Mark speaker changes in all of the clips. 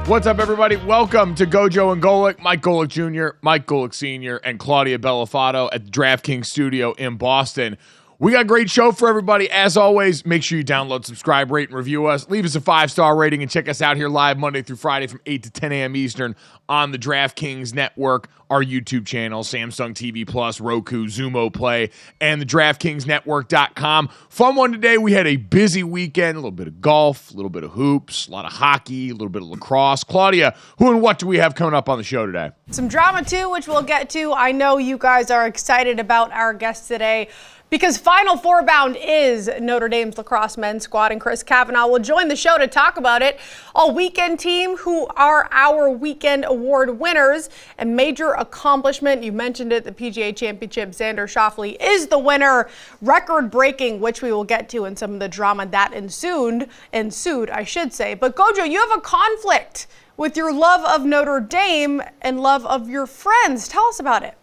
Speaker 1: What's up, everybody? Welcome to GoJo and Golic. Mike Golic Jr., Mike Golic Sr., and Claudia Bellafato at the DraftKings studio in Boston. We got a great show for everybody. As always, make sure you download, subscribe, rate, and review us. Leave us a 5-star rating and check us out here live Monday through Friday from 8 to 10 a.m. Eastern on the DraftKings Network, our YouTube channel, Samsung TV Plus, Roku, Xumo Play, and the DraftKingsNetwork.com. Fun one today. We had a busy weekend, a little bit of golf, a little bit of hoops, a lot of hockey, a little bit of lacrosse. Claudia, who and what do we have coming up on the show today?
Speaker 2: Some drama, too, which we'll get to. I know you guys are excited about our guest today, because Final Four bound is Notre Dame's lacrosse men's squad, and Chris Kavanaugh will join the show to talk about it. All-weekend team who are our weekend award winners, and major accomplishment, you mentioned it, the PGA Championship, Xander Schauffele is the winner, record-breaking, which we will get to in some of the drama that ensued, I should say. But GoJo, you have a conflict with your love of Notre Dame and love of your friends. Tell us about it.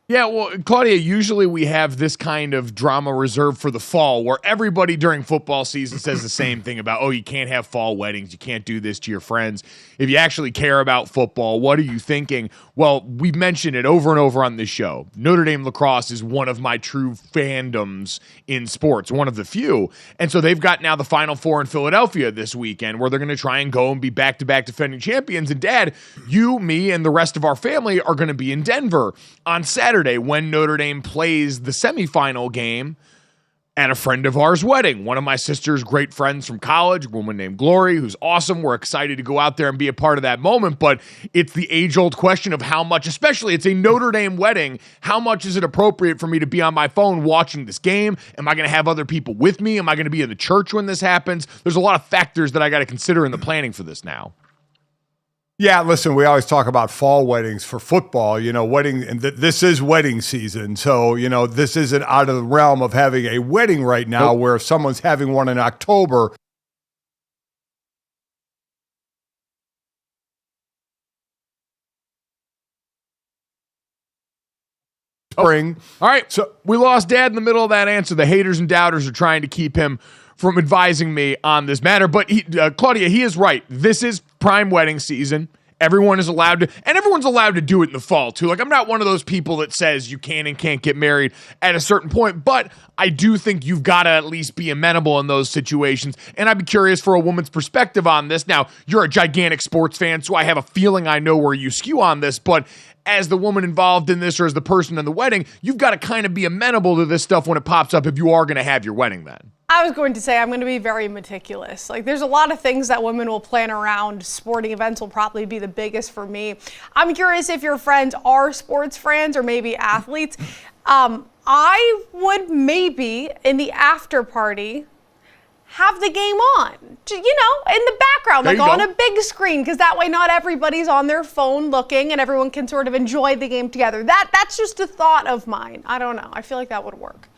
Speaker 1: Yeah, well, Claudia, usually we have this kind of drama reserved for the fall where everybody during football season says the same thing about, oh, you can't have fall weddings. You can't do this to your friends. If you actually care about football, what are you thinking? Well, we've mentioned it over and over on this show. Notre Dame lacrosse is one of my true fandoms in sports, one of the few. And so they've got now the Final Four in Philadelphia this weekend where they're going to try and go and be back-to-back defending champions. And Dad, you, me, and the rest of our family are going to be in Denver on Saturday when Notre Dame plays the semifinal game at a friend of ours' wedding. One of my sister's great friends from college, a woman named Glory, who's awesome. We're excited to go out there and be a part of that moment, but it's the age-old question of how much, especially it's a Notre Dame wedding, how much is it appropriate for me to be on my phone watching this game? Am I going to have other people with me? Am I going to be in the church when this happens? There's a lot of factors that I got to consider in the planning for this now.
Speaker 3: Yeah, listen, we always talk about fall weddings for football, wedding, and this is wedding season. So, this isn't out of the realm of having a wedding right now where if someone's having one in October.
Speaker 1: Spring. All right, so we lost Dad in the middle of that answer. The haters and doubters are trying to keep him from advising me on this matter. But Claudia, he is right. This is prime wedding season. Everyone is allowed to, and everyone's allowed to do it in the fall too. Like, I'm not one of those people that says you can and can't get married at a certain point, but I do think you've got to at least be amenable in those situations. And I'd be curious for a woman's perspective on this. Now, you're a gigantic sports fan, so I have a feeling I know where you skew on this, but as the woman involved in this or as the person in the wedding, you've got to kind of be amenable to this stuff when it pops up if you are going to have your wedding then.
Speaker 2: I was going to say I'm going to be very meticulous. Like, there's a lot of things that women will plan around. Sporting events will probably be the biggest for me. I'm curious if your friends are sports fans or maybe athletes. I would maybe in the after party have the game on, in the background, like on a big screen, because that way not everybody's on their phone looking and everyone can sort of enjoy the game together. That's just a thought of mine. I don't know. I feel like that would work.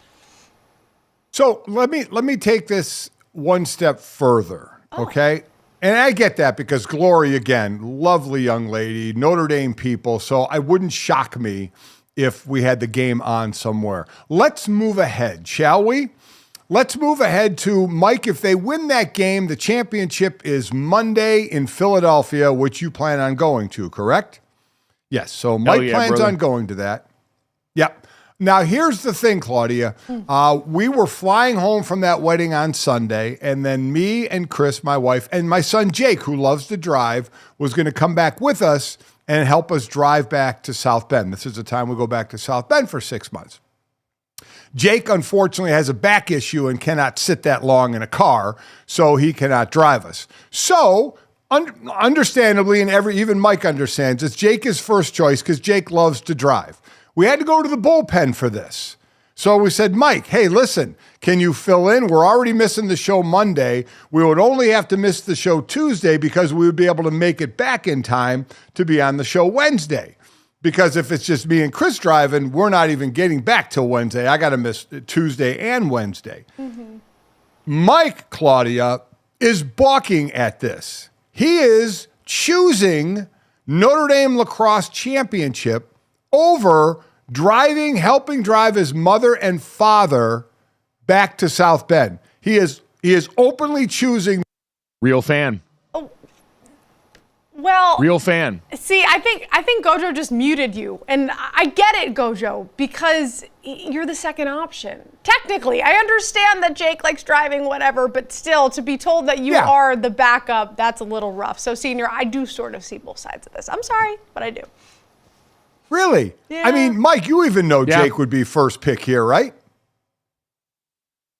Speaker 3: So let me take this one step further, okay? And I get that because Glory, again, lovely young lady, Notre Dame people, so I wouldn't shock me if we had the game on somewhere. Let's move ahead, shall we? Let's move ahead to Mike. If they win that game, the championship is Monday in Philadelphia, which you plan on going to, correct? Yes, so Mike plans on going to that. Yep. Now, here's the thing, Claudia. We were flying home from that wedding on Sunday, and then me and Chris, my wife, and my son Jake, who loves to drive, was going to come back with us and help us drive back to South Bend. This is the time we go back to South Bend for 6 months. Jake, unfortunately, has a back issue and cannot sit that long in a car, so he cannot drive us. So, understandably, and even Mike understands, it's Jake is first choice because Jake loves to drive. We had to go to the bullpen for this. So we said, Mike, hey, listen, can you fill in? We're already missing the show Monday. We would only have to miss the show Tuesday because we would be able to make it back in time to be on the show Wednesday. Because if it's just me and Chris driving, we're not even getting back till Wednesday. I got to miss Tuesday and Wednesday. Mm-hmm. Mike, Claudia, is balking at this. He is choosing Notre Dame Lacrosse Championship over helping drive his mother and father back to South Bend. He is openly choosing.
Speaker 1: Real fan.
Speaker 2: Oh, well,
Speaker 1: real fan.
Speaker 2: See, I think GoJo just muted you, and I get it, GoJo, because you're the second option. Technically, I understand that Jake likes driving, whatever, but still, to be told that you are the backup, that's a little rough. So, Senior, I do sort of see both sides of this. I'm sorry, but I do.
Speaker 3: Really? Yeah. I mean, Mike, you even know Jake would be first pick here, right?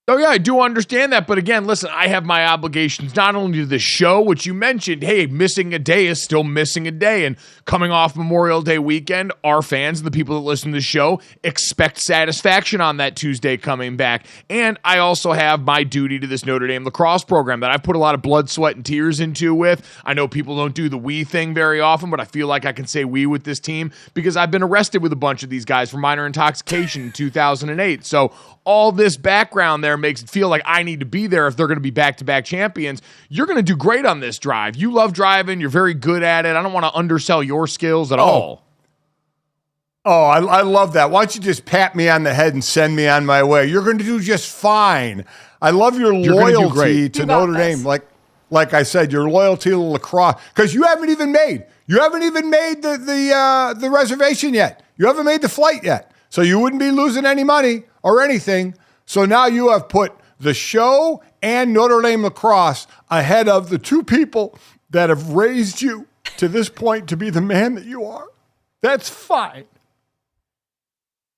Speaker 3: Oh, yeah, I do understand that. But again, listen, I have my obligations not only to the show, which you mentioned, hey, missing a day is still missing a day. And coming off Memorial Day weekend, our fans and the people that listen to the show expect satisfaction on that Tuesday coming back. And I also have my duty to this Notre Dame lacrosse program that I've put a lot of blood, sweat, and tears into with. I know people don't do the we thing very often, but I feel like I can say we with this team because I've been arrested with a bunch of these guys for minor intoxication in 2008. So all this background there makes it feel like I need to be there if they're going to be back-to-back champions. You're going to do great on this drive. You love driving. You're very good at it. I don't want to undersell your skills at all. Oh, I love that. Why don't you just pat me on the head and send me on my way? You're going to do just fine. I love your loyalty to Notre Dame. Like I said, your loyalty to lacrosse. Because you haven't even made the reservation yet. You haven't made the flight yet. So you wouldn't be losing any money or anything. So now you have put the show and Notre Dame lacrosse ahead of the two people that have raised you to this point to be the man that you are. That's fine.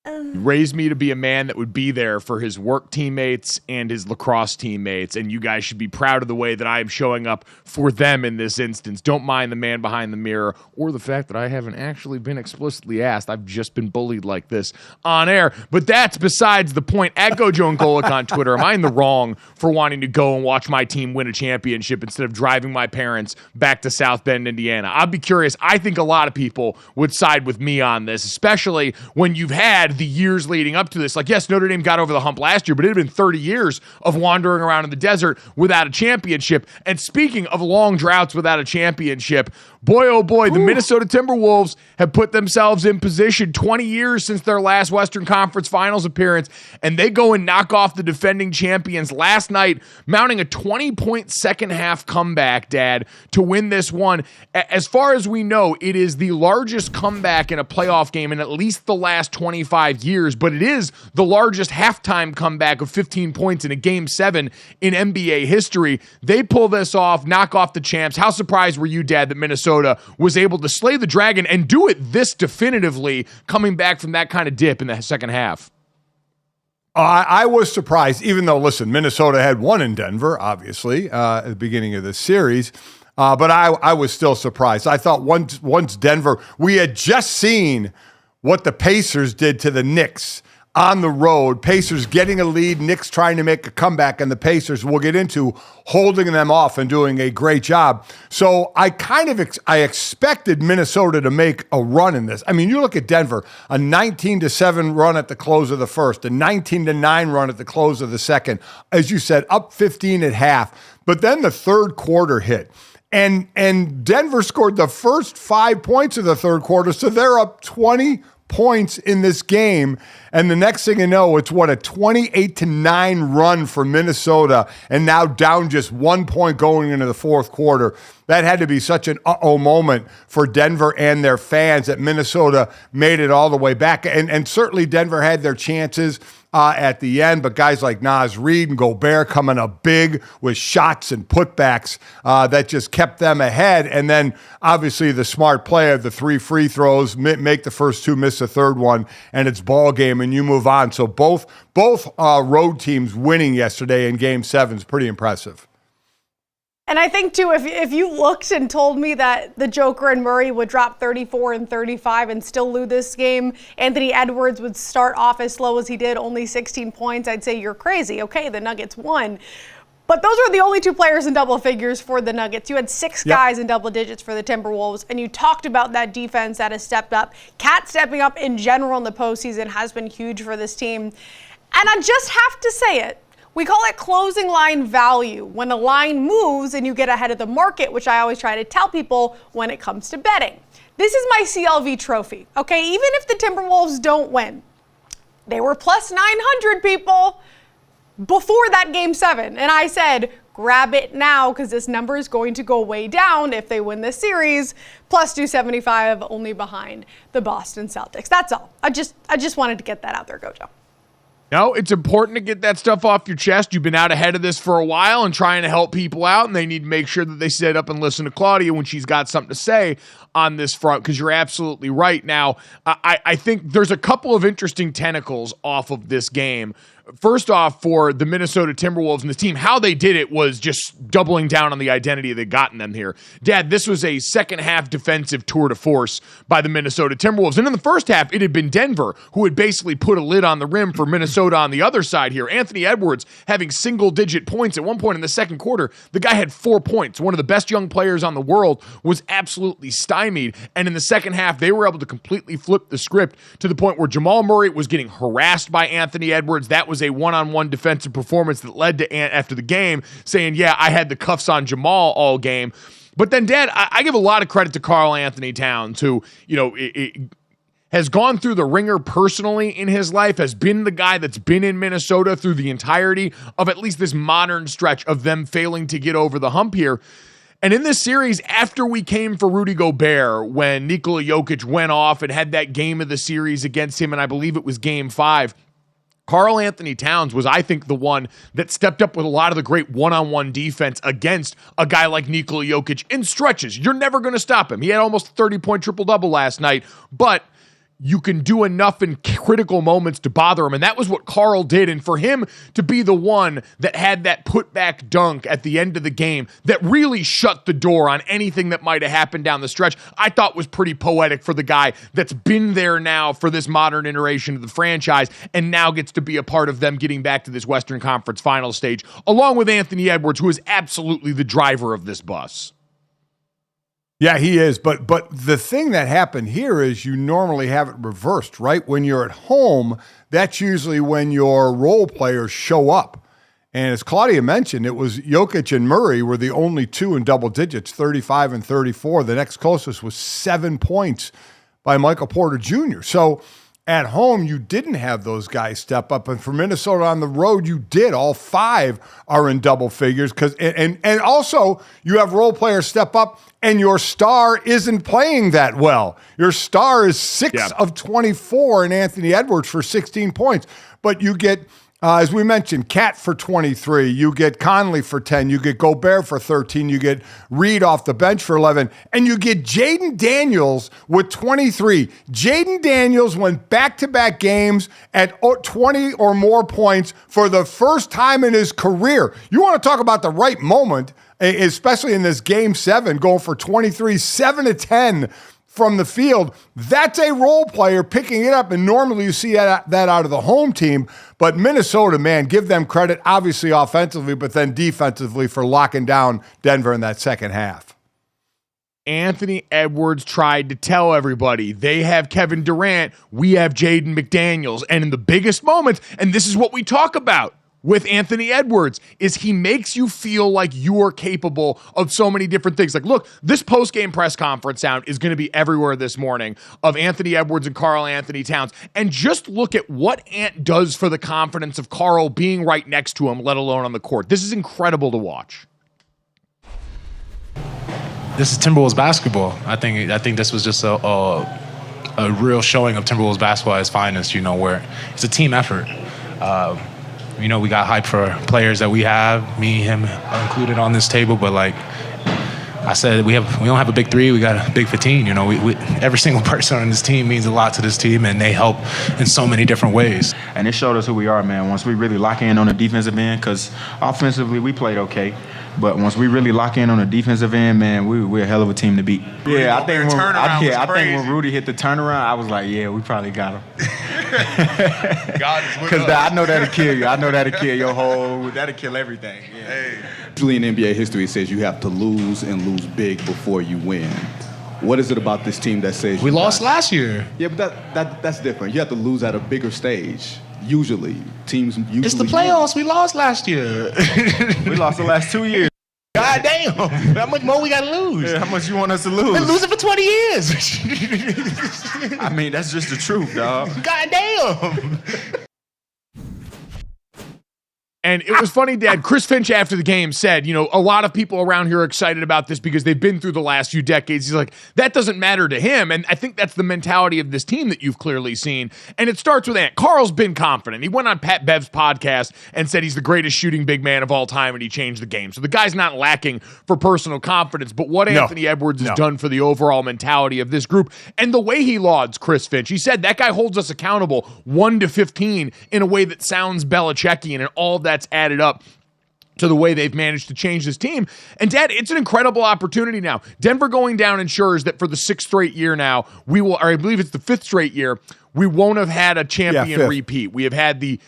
Speaker 3: Raised me to be a man that would be there for his work teammates and his lacrosse teammates, and you guys should be proud of the way that I am showing up for them in this instance. Don't mind the man behind the mirror or the fact that I haven't actually been explicitly asked. I've just been bullied like this on air, but that's besides the point. At GoJo Golic on Twitter, am I in the wrong for wanting to go and watch my team win a championship instead of driving my parents back to South Bend, Indiana? I'd be curious. I think a lot of people would side with me on this, especially when you've had
Speaker 1: had the years leading up to this. Like, yes, Notre Dame got over the hump last year, but it had been 30 years of wandering around in the desert without a championship. And speaking of long droughts without a championship, boy, oh boy, the Minnesota Timberwolves have put themselves in position 20 years since their last Western Conference Finals appearance, and they go and knock off the defending champions last night, mounting a 20-point second-half comeback, Dad, to win this one. As far as we know, it is the largest comeback in a playoff game in at least the last 25 years, but it is the largest halftime comeback of 15 points in a Game 7 in NBA history. They pull this off, knock off the champs. How surprised were you, Dad, that Minnesota was able to slay the Dragon and do it this definitively, coming back from that kind of dip in the second half?
Speaker 3: I was surprised, even though, listen, Minnesota had won in Denver, obviously, at the beginning of the series. But I was still surprised. I thought once Denver, we had just seen what the Pacers did to the Knicks on the road. Pacers getting a lead, Knicks trying to make a comeback, and the Pacers, we'll get into, holding them off and doing a great job. So I expected Minnesota to make a run in this. I mean, you look at Denver, a 19-7 run at the close of the first, a 19-9 run at the close of the second. As you said, up 15 at half. But then the third quarter hit. And Denver scored the first 5 points of the third quarter, so they're up 20 points in this game. And the next thing you know, it's a 28-9 run for Minnesota, and now down just 1 point going into the fourth quarter. That had to be such an uh-oh moment for Denver and their fans that Minnesota made it all the way back. And certainly Denver had their chances at the end, but guys like Naz Reid and Gobert coming up big with shots and putbacks that just kept them ahead. And then obviously the smart play of the 3 free throws, make the first 2, miss the third one, and it's ball game and you move on. So both road teams winning yesterday in Game 7 is pretty impressive.
Speaker 2: And I think, too, if you looked and told me that the Joker and Murray would drop 34 and 35 and still lose this game, Anthony Edwards would start off as slow as he did, only 16 points, I'd say you're crazy. Okay, the Nuggets won. But those are the only 2 players in double figures for the Nuggets. You had 6 guys in double digits for the Timberwolves, and you talked about that defense that has stepped up. Cat stepping up in general in the postseason has been huge for this team. And I just have to say it. We call it closing line value, when a line moves and you get ahead of the market, which I always try to tell people when it comes to betting. This is my CLV trophy, okay? Even if the Timberwolves don't win, they were plus 900, people, before that Game 7. And I said, grab it now because this number is going to go way down if they win this series. Plus 275, only behind the Boston Celtics. That's all. I just wanted to get that out there, GoJo.
Speaker 1: No, it's important to get that stuff off your chest. You've been out ahead of this for a while and trying to help people out, and they need to make sure that they sit up and listen to Claudia when she's got something to say on this front, because you're absolutely right. Now, I think there's a couple of interesting tentacles off of this game. First off, for the Minnesota Timberwolves and the team, how they did it was just doubling down on the identity that gotten them here. Dad, this was a second half defensive tour de force by the Minnesota Timberwolves. And in the first half, it had been Denver who had basically put a lid on the rim for Minnesota on the other side here. Anthony Edwards having single-digit points at one point in the second quarter. The guy had 4 points. One of the best young players on the world was absolutely stymied. And in the second half, they were able to completely flip the script to the point where Jamal Murray was getting harassed by Anthony Edwards. That was a one-on-one defensive performance that led to Ant after the game saying, yeah, I had the cuffs on Jamal all game. But then, Dad, I give a lot of credit to Karl Anthony Towns, who, has gone through the ringer personally in his life, has been the guy that's been in Minnesota through the entirety of at least this modern stretch of them failing to get over the hump here. And in this series, after we came for Rudy Gobert, when Nikola Jokic went off and had that game of the series against him, and I believe it was Game 5, Karl Anthony Towns was, I think, the one that stepped up with a lot of the great one-on-one defense against a guy like Nikola Jokic in stretches. You're never going to stop him. He had almost a 30-point triple-double last night, but you can do enough in critical moments to bother him, and that was what Karl did. And for him to be the one that had that putback dunk at the end of the game that really shut the door on anything that might have happened down the stretch, I thought was pretty poetic for the guy that's been there now for this modern iteration of the franchise and now gets to be a part of them getting back to this Western Conference Finals stage, along with Anthony Edwards, who is absolutely the driver of this bus.
Speaker 3: Yeah, he is. But the thing that happened here is you normally have it reversed, right? When you're at home, that's usually when your role players show up. And as Claudia mentioned, it was Jokic and Murray were the only two in double digits, 35 and 34. The next closest was 7 points by Michael Porter Jr. So at home, you didn't have those guys step up. And for Minnesota on the road, you did. All 5 are in double figures. And also, you have role players step up, and your star isn't playing that well. Your star is 6 of 24 in Anthony Edwards for 16 points. But you get, as we mentioned, Cat for 23. You get Conley for 10. You get Gobert for 13. You get Reed off the bench for 11. And you get Jaden Daniels with 23. Jaden Daniels went back-to-back games at 20 or more points for the first time in his career. You want to talk about the right moment, especially in this Game 7, going for 23, 7 of 10 from the field. That's a role player picking it up, and normally you see that out of the home team. But Minnesota, man, give them credit, obviously offensively, but then defensively for locking down Denver in that second half.
Speaker 1: Anthony Edwards tried to tell everybody they have Kevin Durant, we have Jaden McDaniels. And in the biggest moments, and this is what we talk about with Anthony Edwards, is he makes you feel like you are capable of so many different things. Like, look, this post-game press conference sound is going to be everywhere this morning of Anthony Edwards and Karl Anthony Towns. And just look at what Ant does for the confidence of Karl being right next to him, let alone on the court. This is incredible to watch.
Speaker 4: This is Timberwolves basketball. I think this was just a real showing of Timberwolves basketball at its finest, where it's a team effort. We got hype for players that we have, me, him included on this table, but like I said, we don't have a big 3, we got a big 15. Every single person on this team means a lot to this team, and they help in so many different ways.
Speaker 5: And it showed us who we are, man. Once we really lock in on the defensive end, because offensively we played okay, but once we really lock in on the defensive end, man, we're a hell of a team to beat. Yeah, I think when Rudy hit the turnaround, I was like, yeah, we probably got him. Because I know that'll kill you. I know that'll kill your that'll kill everything. Yeah.
Speaker 6: Hey. Usually in NBA history, it says you have to lose and lose big before you win. What is it about this team that says
Speaker 4: we lost last year?
Speaker 6: Yeah, but that's different. You have to lose at a bigger stage. Usually, teams usually.
Speaker 4: It's the playoffs. We lost last year.
Speaker 5: We lost the last 2 years.
Speaker 4: God damn. How much more we got to lose?
Speaker 5: Yeah, how much you want us to lose?
Speaker 4: We're losing for 20 years.
Speaker 5: I mean, that's just the truth, dog.
Speaker 4: God damn.
Speaker 1: And it was funny, Dad. Chris Finch after the game said, a lot of people around here are excited about this because they've been through the last few decades. He's like, that doesn't matter to him. And I think that's the mentality of this team that you've clearly seen. And it starts with Ant. Karl's been confident. He went on Pat Bev's podcast and said he's the greatest shooting big man of all time and he changed the game. So the guy's not lacking for personal confidence. But what Anthony Edwards has done for the overall mentality of this group and the way he lauds Chris Finch, he said that guy holds us accountable 1 to 15 in a way that sounds Belichickian, and all that's added up to the way they've managed to change this team. And Dad, it's an incredible opportunity now. Denver going down ensures that for the 6th straight year now, we will, or I believe it's the 5th straight year, we won't have had a champion repeat. We have had the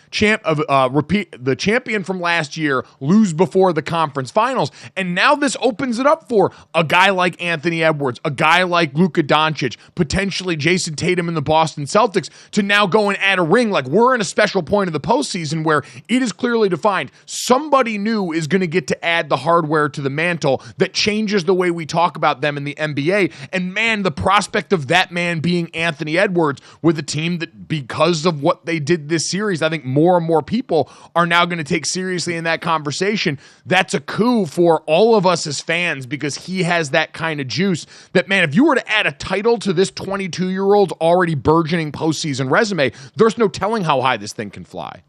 Speaker 1: champion from last year lose before the conference finals. And now this opens it up for a guy like Anthony Edwards, a guy like Luka Doncic, potentially Jason Tatum and the Boston Celtics to now go and add a ring. Like, we're in a special point of the postseason where it is clearly defined. Somebody new is going to get to add the hardware to the mantle that changes the way we talk about them in the NBA. And man, the prospect of that man being Anthony Edwards with a team that, because of what they did this series, I think more and more people are now going to take seriously in that conversation. That's a coup for all of us as fans because he has that kind of juice that, man, if you were to add a title to this 22-year-old's already burgeoning postseason resume, there's no telling how high this thing can fly.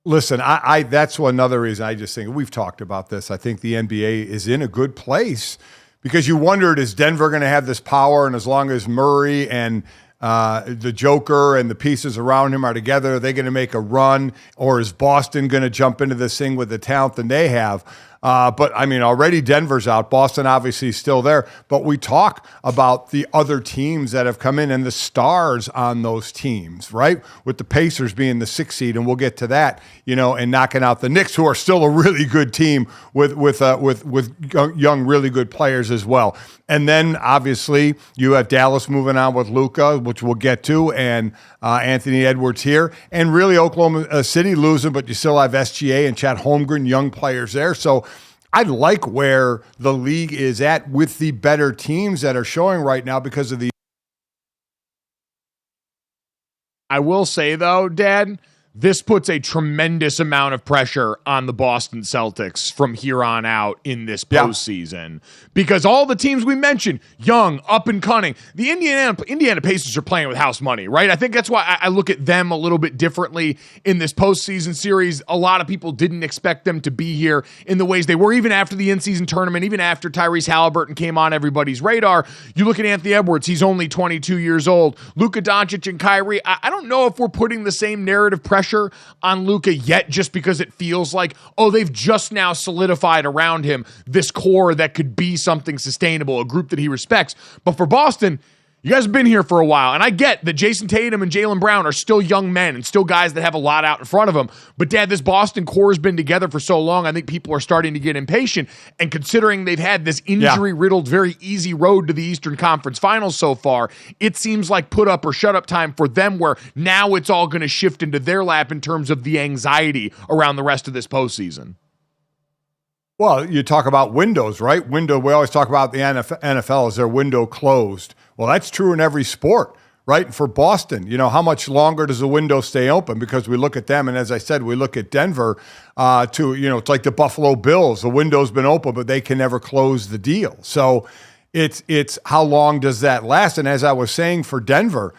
Speaker 3: Listen, I that's another reason I just think we've talked about this. I think the NBA is in a good place because you wondered, is Denver going to have this power? And as long as Murray and the Joker and the pieces around him are together, are they going to make a run? Or is Boston going to jump into this thing with the talent that they have? But I mean, already Denver's out. Boston obviously is still there. But we talk about the other teams that have come in and the stars on those teams, right? With the Pacers being the 6th seed, and we'll get to that, and knocking out the Knicks, who are still a really good team with young, really good players as well. And then obviously you have Dallas moving on with Luka, which we'll get to, and Anthony Edwards here, and really Oklahoma City losing, but you still have SGA and Chet Holmgren, young players there. So I like where the league is at with the better teams that are showing right now because of the.
Speaker 1: I will say, though, Dad, this puts a tremendous amount of pressure on the Boston Celtics from here on out in this postseason. Because all the teams we mentioned, young, up and coming, the Indiana Pacers are playing with house money, right? I think that's why I look at them a little bit differently in this postseason series. A lot of people didn't expect them to be here in the ways they were, even after the in-season tournament, even after Tyrese Halliburton came on everybody's radar. You look at Anthony Edwards, he's only 22 years old. Luka Doncic and Kyrie, I don't know if we're putting the same narrative pressure on Luka yet, just because it feels like, they've just now solidified around him this core that could be something sustainable, a group that he respects. But for Boston, you guys have been here for a while, and I get that Jason Tatum and Jaylen Brown are still young men and still guys that have a lot out in front of them. But, Dad, this Boston core has been together for so long, I think people are starting to get impatient. And considering they've had this injury-riddled, very easy road to the Eastern Conference Finals so far, it seems like put up or shut up time for them, where now it's all going to shift into their lap in terms of the anxiety around the rest of this postseason.
Speaker 3: Well, you talk about windows, right? We always talk about the NFL, is their window closed? Well, that's true in every sport, right? For Boston, how much longer does the window stay open? Because we look at them, and as I said, we look at Denver it's like the Buffalo Bills. The window's been open, but they can never close the deal. So it's how long does that last? And as I was saying, for Denver,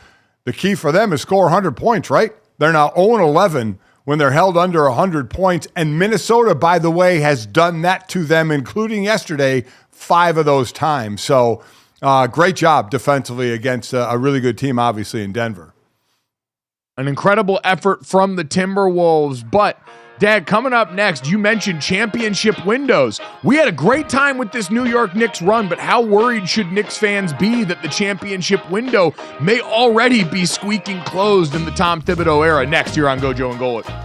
Speaker 3: the key for them is score 100 points, right? They're now 0-11 when they're held under 100 points. And Minnesota, by the way, has done that to them, including yesterday, 5 of those times. So great job defensively against a really good team, obviously, in Denver.
Speaker 1: An incredible effort from the Timberwolves. But, Dad, coming up next, you mentioned championship windows. We had a great time with this New York Knicks run, but how worried should Knicks fans be that the championship window may already be squeaking closed in the Tom Thibodeau era? Next here on GoJo and Golic.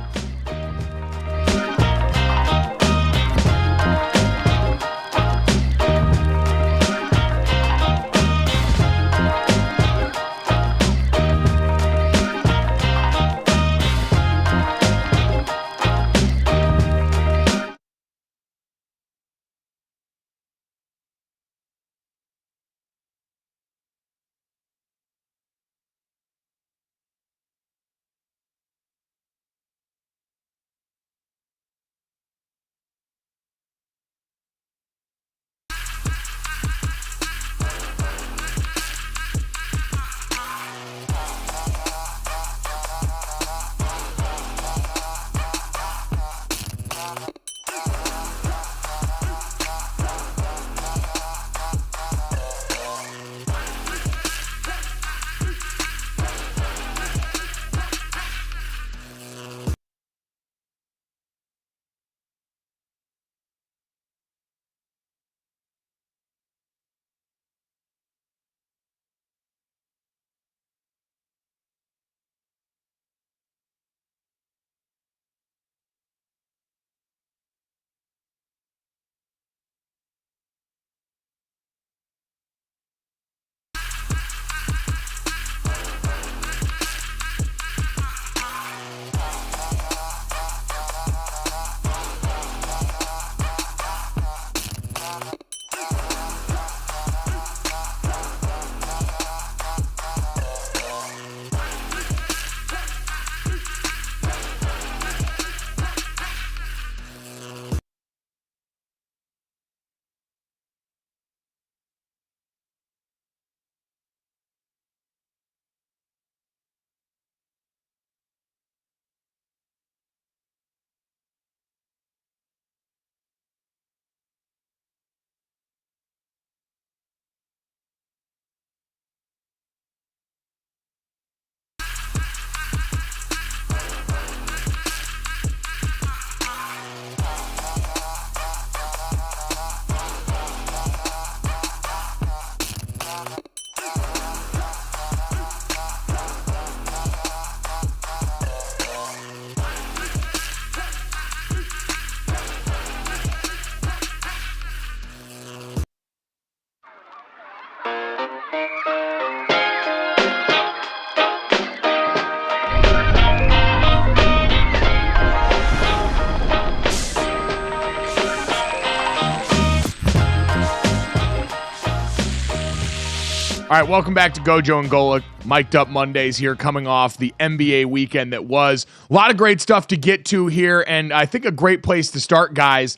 Speaker 1: All right, welcome back to GoJo and Golic. Mic'd Up Mondays here, coming off the NBA weekend that was. A lot of great stuff to get to here, and I think a great place to start, guys,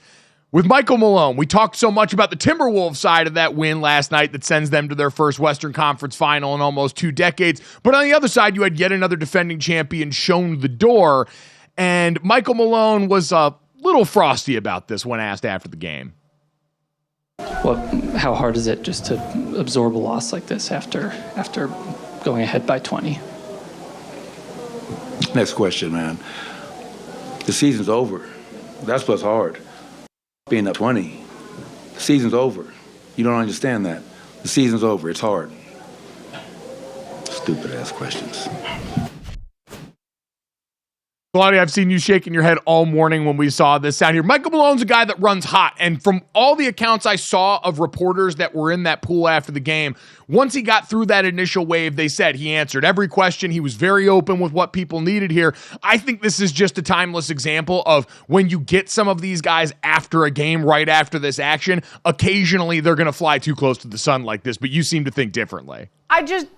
Speaker 1: with Michael Malone. We talked so much about the Timberwolves side of that win last night that sends them to their first Western Conference final in almost 2 decades. But on the other side, you had yet another defending champion shown the door, and Michael Malone was a little frosty about this when asked after the game.
Speaker 7: Well, how hard is it just to absorb a loss like this after going ahead by 20?
Speaker 8: Next question, man. The season's over. That's what's hard. Being up 20. The season's over. You don't understand that. The season's over. It's hard. Stupid ass questions.
Speaker 1: Claudia, I've seen you shaking your head all morning when we saw this sound here. Michael Malone's a guy that runs hot, and from all the accounts I saw of reporters that were in that pool after the game, once he got through that initial wave, they said he answered every question. He was very open with what people needed here. I think this is just a timeless example of when you get some of these guys after a game, right after this action, occasionally they're going to fly too close to the sun like this, but you seem to think differently.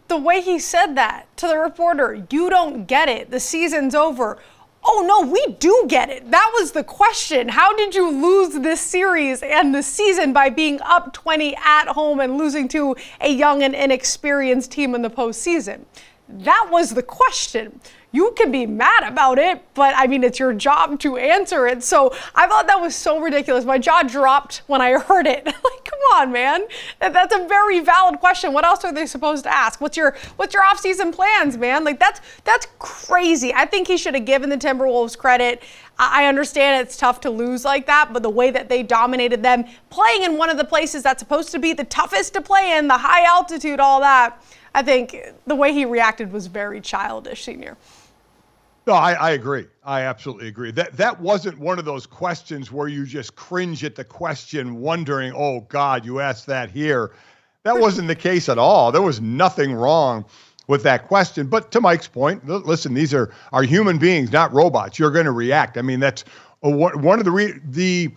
Speaker 2: The way he said that to the reporter, you don't get it. The season's over. Oh, no, we do get it. That was the question. How did you lose this series and the season by being up 20 at home and losing to a young and inexperienced team in the postseason? That was the question. You can be mad about it, but I mean, it's your job to answer it. So I thought that was so ridiculous. My jaw dropped when I heard it. Like, come on, man. That's a very valid question. What else are they supposed to ask? What's your off-season plans, man? Like, that's crazy. I think he should have given the Timberwolves credit. I understand it's tough to lose like that, but the way that they dominated them, playing in one of the places that's supposed to be the toughest to play in, the high altitude, all that, I think the way he reacted was very childish, Senior.
Speaker 3: No, I agree. I absolutely agree. That wasn't one of those questions where you just cringe at the question wondering, oh, God, you asked that here. That wasn't the case at all. There was nothing wrong with that question. But to Mike's point, listen, these are human beings, not robots. You're going to react. I mean, that's one of the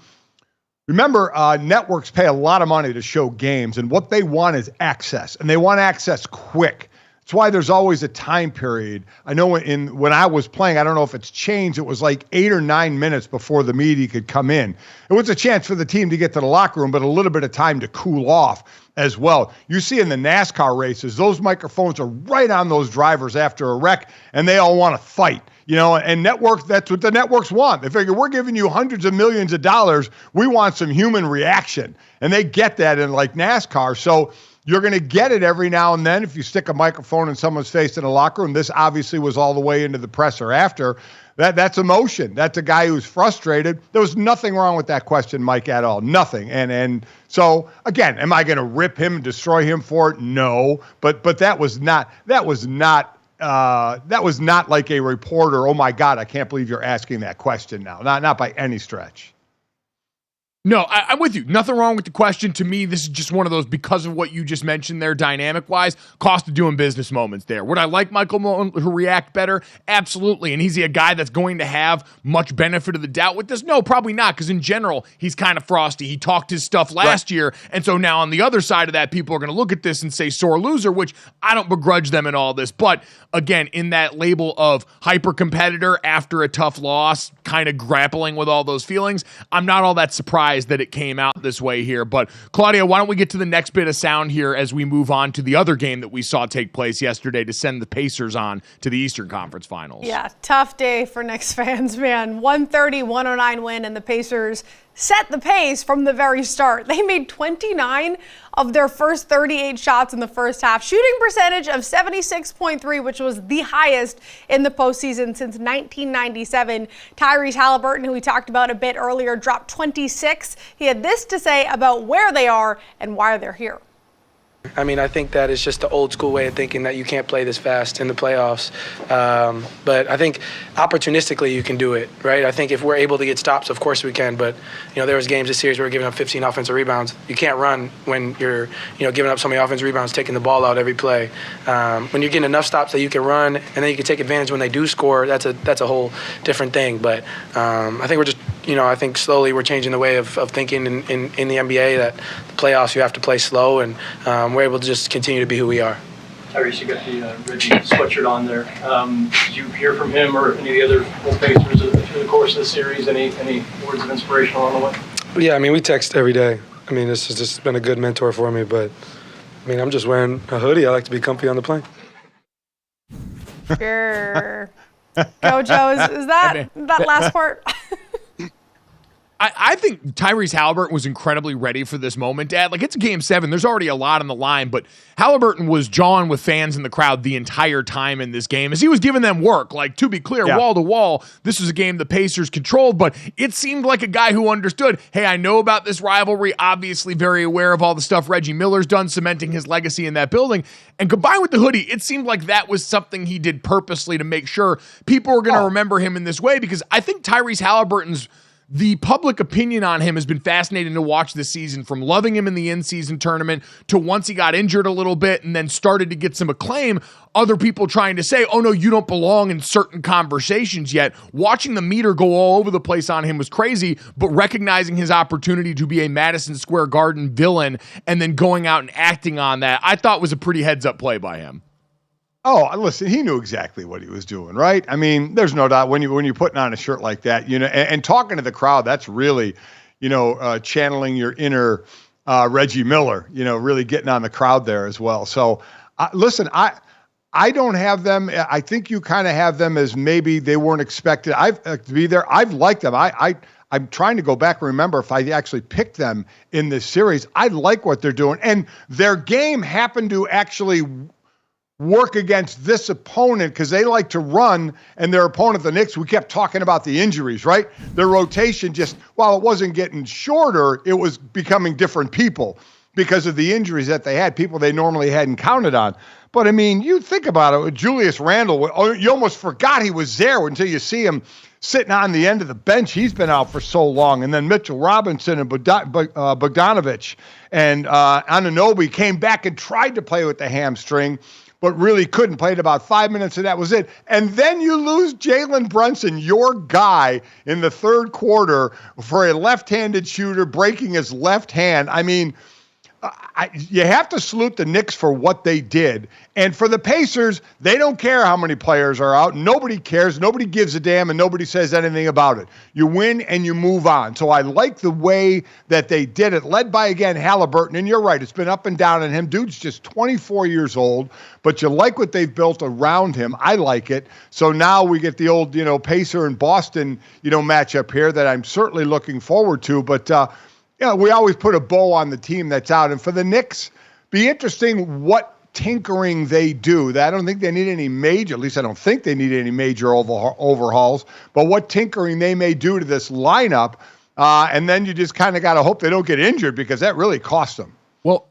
Speaker 3: remember, networks pay a lot of money to show games, and what they want is access, and they want access quick. That's why there's always a time period. I know when I was playing, I don't know if it's changed, it was like 8 or 9 minutes before the media could come in. It was a chance for the team to get to the locker room, but a little bit of time to cool off as well. You see in the NASCAR races, those microphones are right on those drivers after a wreck, and they all want to fight. And networks, that's what the networks want. They figure, we're giving you hundreds of millions of dollars. We want some human reaction. And they get that in like NASCAR. So you're going to get it every now and then if you stick a microphone in someone's face in a locker room. This obviously was all the way into the presser after. That's emotion. That's a guy who's frustrated. There was nothing wrong with that question, Mike, at all. Nothing. And so, again, am I going to rip him and destroy him for it? No. But that was not like a reporter, oh, my God, I can't believe you're asking that question now. Not by any stretch.
Speaker 1: No, I'm with you. Nothing wrong with the question. To me, this is just one of those, because of what you just mentioned there, dynamic-wise, cost of doing business moments there. Would I like Michael Malone to react better? Absolutely. And he's a guy that's going to have much benefit of the doubt with this? No, probably not, because in general, he's kind of frosty. He talked his stuff last year, and so now on the other side of that, people are going to look at this and say sore loser, which I don't begrudge them in all this. But again, in that label of hyper-competitor after a tough loss, kind of grappling with all those feelings, I'm not all that surprised that it came out this way here. But Claudia, why don't we get to the next bit of sound here as we move on to the other game that we saw take place yesterday to send the Pacers on to the Eastern Conference Finals.
Speaker 2: Yeah, tough day for Knicks fans, man. 130-109 win, and the Pacers set the pace from the very start. They made 29 of their first 38 shots in the first half. Shooting percentage of 76.3, which was the highest in the postseason since 1997. Tyrese Halliburton, who we talked about a bit earlier, dropped 26. He had this to say about where they are and why they're here.
Speaker 9: I mean, I think that is just the old school way of thinking that you can't play this fast in the playoffs. But I think opportunistically you can do it, right? I think if we're able to get stops, of course we can. But, there was games this series where we're giving up 15 offensive rebounds. You can't run when you're, giving up so many offensive rebounds, taking the ball out every play. When you're getting enough stops that you can run and then you can take advantage when they do score, that's a whole different thing. But I think we're just, I think slowly we're changing the way of thinking in the NBA that the playoffs you have to play slow, and we're able to just continue to be who we are.
Speaker 10: Tyrese, you got the Reggie sweatshirt on there. Did you hear from him or any of the other old Pacers through the course of the series? Any words of inspiration along the way?
Speaker 9: Yeah, I mean, we text every day. I mean, this has just been a good mentor for me, but I mean, I'm just wearing a hoodie. I like to be comfy on the plane.
Speaker 2: Sure. GoJo, is that last part?
Speaker 1: I think Tyrese Haliburton was incredibly ready for this moment, Dad. Like, it's Game 7. There's already a lot on the line, but Haliburton was jawing with fans in the crowd the entire time in this game as he was giving them work. Like, to be clear, wall to wall, this was a game the Pacers controlled, but it seemed like a guy who understood, hey, I know about this rivalry, obviously very aware of all the stuff Reggie Miller's done, cementing his legacy in that building. And combined with the hoodie, it seemed like that was something he did purposely to make sure people were going to remember him in this way, because I think Tyrese Haliburton's the public opinion on him has been fascinating to watch this season, from loving him in the in-season tournament to once he got injured a little bit and then started to get some acclaim, other people trying to say, oh no, you don't belong in certain conversations yet. Watching the meter go all over the place on him was crazy, but recognizing his opportunity to be a Madison Square Garden villain and then going out and acting on that, I thought was a pretty heads-up play by him.
Speaker 3: Oh, listen, he knew exactly what he was doing, right? I mean, there's no doubt when you're putting on a shirt like that, and talking to the crowd, that's really, channeling your inner Reggie Miller, really getting on the crowd there as well. So, listen, I don't have them. I think you kind of have them as maybe they weren't expected to be there. I've liked them. I'm trying to go back and remember if I actually picked them in this series. I like what they're doing, and their game happened to actually work against this opponent because they like to run, and their opponent, the Knicks, we kept talking about the injuries, right? Their rotation just, while it wasn't getting shorter, it was becoming different people because of the injuries that they had, people they normally hadn't counted on. But, I mean, you think about it, with Julius Randle, you almost forgot he was there until you see him sitting on the end of the bench. He's been out for so long. And then Mitchell Robinson and Bogdanovich and Anunoby came back and tried to play with the hamstring, but really couldn't. Played about 5 minutes, and that was it. And then you lose Jalen Brunson, your guy, in the third quarter for a left-handed shooter breaking his left hand. I mean, you have to salute the Knicks for what they did. And for the Pacers, they don't care how many players are out. Nobody cares. Nobody gives a damn, and nobody says anything about it. You win and you move on. So I like the way that they did it, led by, again, Haliburton. And you're right, it's been up and down on him. Dude's just 24 years old, but you like what they've built around him. I like it. So now we get the old, Pacer and Boston, matchup here that I'm certainly looking forward to. But, we always put a bow on the team that's out. And for the Knicks, be interesting what tinkering they do. I don't think they need any major, at least I don't think they need any major overhauls, but what tinkering they may do to this lineup. And then you just kind of got to hope they don't get injured, because that really costs them.
Speaker 1: Well,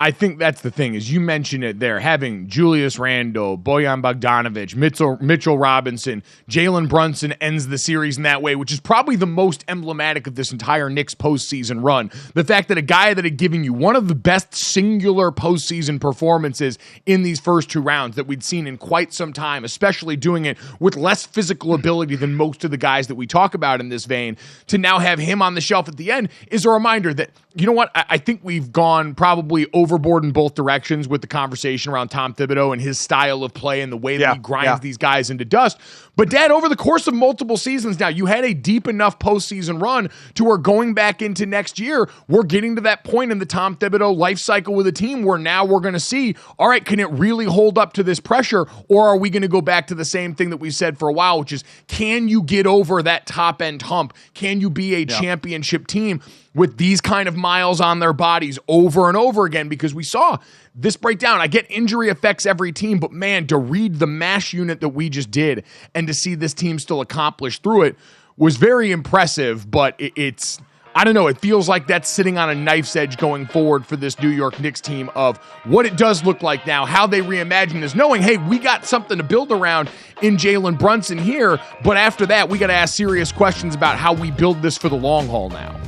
Speaker 1: I think that's the thing, is you mentioned it there, having Julius Randle, Bojan Bogdanovic, Mitchell Robinson, Jalen Brunson ends the series in that way, which is probably the most emblematic of this entire Knicks postseason run. The fact that a guy that had given you one of the best singular postseason performances in these first two rounds that we'd seen in quite some time, especially doing it with less physical ability than most of the guys that we talk about in this vein, to now have him on the shelf at the end is a reminder that, you know what, I think we've gone probably overboard in both directions with the conversation around Tom Thibodeau and his style of play and the way that he grinds these guys into dust. But, Dad, over the course of multiple seasons now, you had a deep enough postseason run to where going back into next year, we're getting to that point in the Tom Thibodeau life cycle with a team where now we're going to see, all right, can it really hold up to this pressure, or are we going to go back to the same thing that we've said for a while, which is, can you get over that top-end hump? Can you be a championship team with these kind of miles on their bodies over and over again? Because we saw this breakdown. I get injury affects every team, but man, to read the MASH unit that we just did and to see this team still accomplish through it was very impressive. But it's, I don't know, it feels like that's sitting on a knife's edge going forward for this New York Knicks team of what it does look like now, how they reimagine is knowing, hey, we got something to build around in Jalen Brunson here, but after that, we got to ask serious questions about how we build this for the long haul now.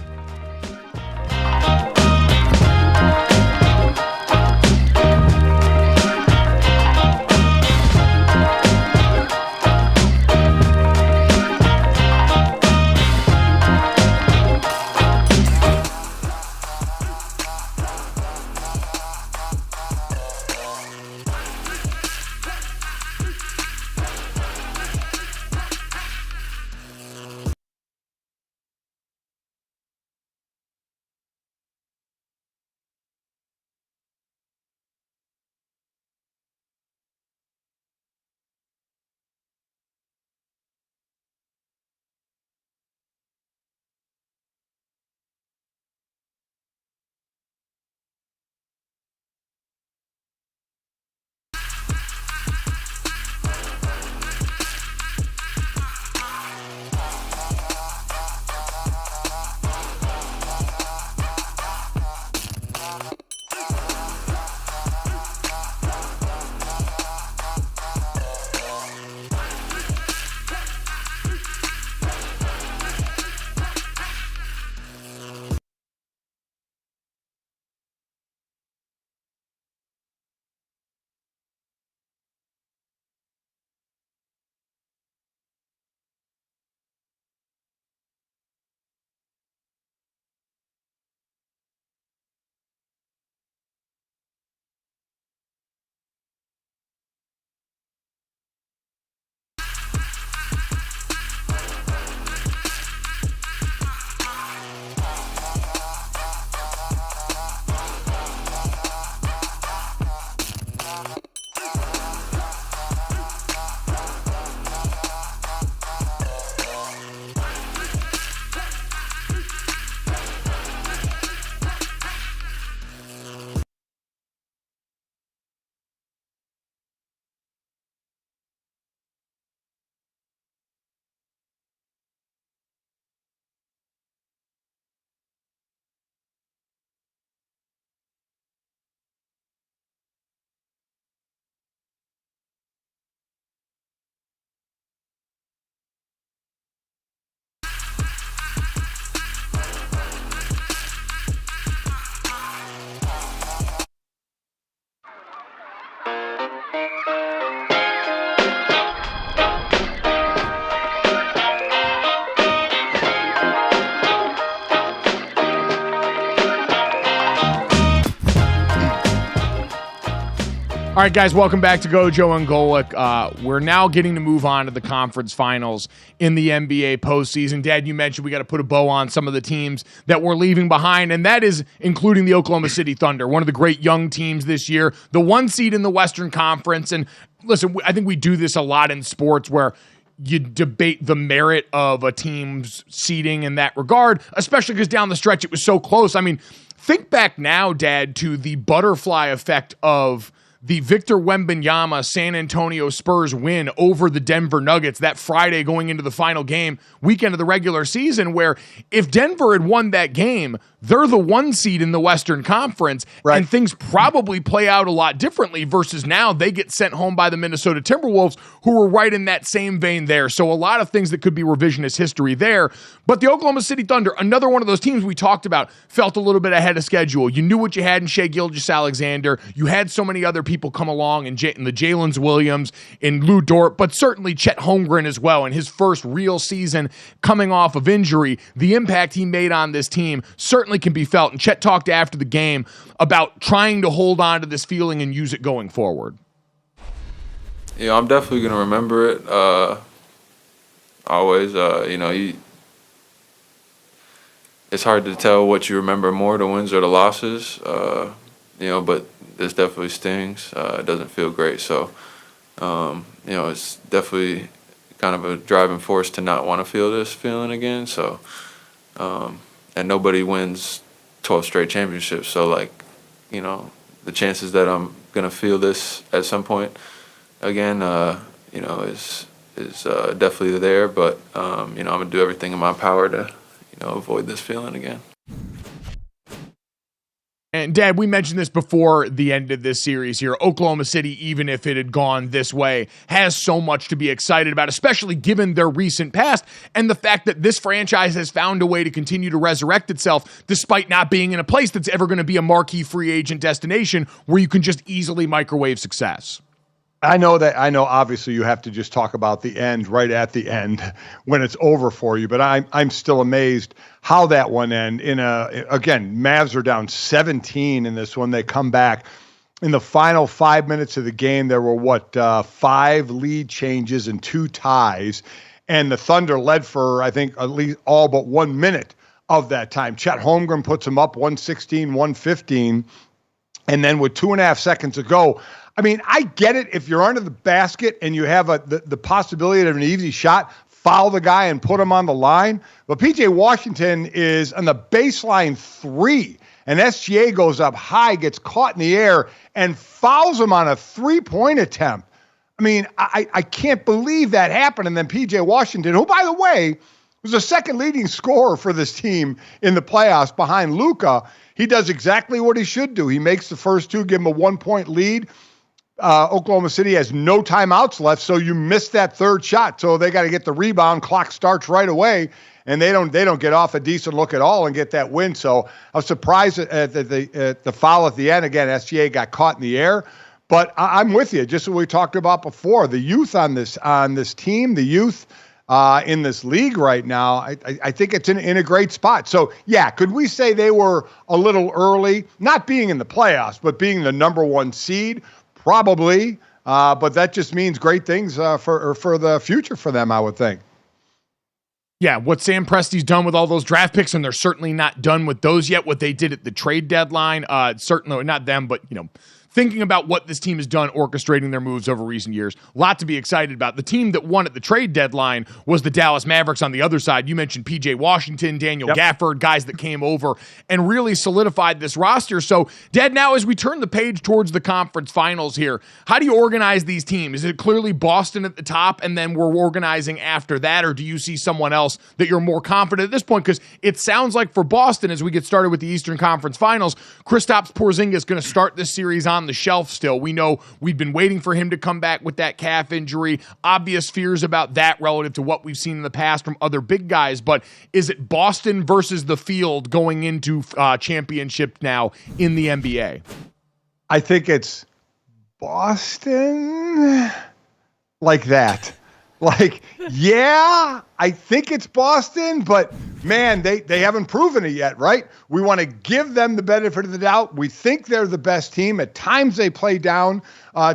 Speaker 1: All right, guys, welcome back to GoJo and Golic. We're now getting to move on to the conference finals in the NBA postseason. Dad, you mentioned we got to put a bow on some of the teams that we're leaving behind, and that is including the Oklahoma City Thunder, one of the great young teams this year, the 1 seed in the Western Conference. And listen, I think we do this a lot in sports where you debate the merit of a team's seeding in that regard, especially because down the stretch it was so close. I mean, think back now, Dad, to the butterfly effect of the Victor Wembanyama San Antonio Spurs win over the Denver Nuggets that Friday going into the final game, weekend of the regular season, where if Denver had won that game, they're the 1 seed in the Western Conference, right, and things probably play out a lot differently versus now they get sent home by the Minnesota Timberwolves, who were right in that same vein there. So a lot of things that could be revisionist history there. But the Oklahoma City Thunder, another one of those teams we talked about, felt a little bit ahead of schedule. You knew what you had in Shai Gilgeous-Alexander. You had so many other people come along in the Jalen Williams, in Lou Dort, but certainly Chet Holmgren as well in his first real season coming off of injury. The impact he made on this team certainly can be felt. And Chet talked after the game about trying to hold on to this feeling and use it going forward.
Speaker 11: Yeah, I'm definitely going to remember it. Always, it's hard to tell what you remember more, the wins or the losses, but this definitely stings. It doesn't feel great. So, it's definitely kind of a driving force to not want to feel this feeling again. So, and nobody wins 12 straight championships. So, the chances that I'm going to feel this at some point again, is definitely there. But, I'm going to do everything in my power to, avoid this feeling again.
Speaker 1: And Dad, we mentioned this before the end of this series here. Oklahoma City, even if it had gone this way, has so much to be excited about, especially given their recent past and the fact that this franchise has found a way to continue to resurrect itself despite not being in a place that's ever going to be a marquee free agent destination where you can just easily microwave success.
Speaker 3: I know obviously you have to just talk about the end right at the end when it's over for you, but I'm still amazed how that one ended. Again, Mavs are down 17 in this one. They come back. In the final 5 minutes of the game, there were 5 lead changes and 2 ties, and the Thunder led for, I think, at least all but 1 minute of that time. Chet Holmgren puts them up 116-115, and then with 2.5 seconds to go, I mean, I get it. If you're under the basket and you have the possibility of an easy shot, foul the guy and put him on the line. But PJ Washington is on the baseline 3, and SGA goes up high, gets caught in the air, and fouls him on a 3-point attempt. I mean, I can't believe that happened. And then PJ Washington, who, by the way, was the second leading scorer for this team in the playoffs behind Luka, he does exactly what he should do. He makes the first 2, give him a 1-point lead. Oklahoma City has no timeouts left, so you miss that third shot. So they got to get the rebound. Clock starts right away, and they don't get off a decent look at all and get that win. So I was surprised at the foul at the end. Again, SGA got caught in the air, but I'm with you. Just what we talked about before, the youth on this team, the youth in this league right now, I think it's in a great spot. So yeah, could we say they were a little early, not being in the playoffs, but being the number 1 seed? Probably, but that just means great things for the future for them, I would think.
Speaker 1: Yeah, what Sam Presti's done with all those draft picks, and they're certainly not done with those yet. What they did at the trade deadline, certainly not them, but thinking about what this team has done orchestrating their moves over recent years. A lot to be excited about. The team that won at the trade deadline was the Dallas Mavericks on the other side. You mentioned P.J. Washington, Daniel Gafford, guys that came over and really solidified this roster. So, Dad, now as we turn the page towards the conference finals here, how do you organize these teams? Is it clearly Boston at the top and then we're organizing after that, or do you see someone else that you're more confident at this point? Because it sounds like for Boston, as we get started with the Eastern Conference Finals, Kristaps Porzingis is going to start this series on the shelf still. We know we've been waiting for him to come back with that calf injury. Obvious fears about that relative to what we've seen in the past from other big guys, but is it Boston versus the field going into championship now in the NBA?
Speaker 3: I think it's Boston like that. Like, yeah, I think it's Boston, but man, they haven't proven it yet, right? We want to give them the benefit of the doubt. We think they're the best team. At times they play down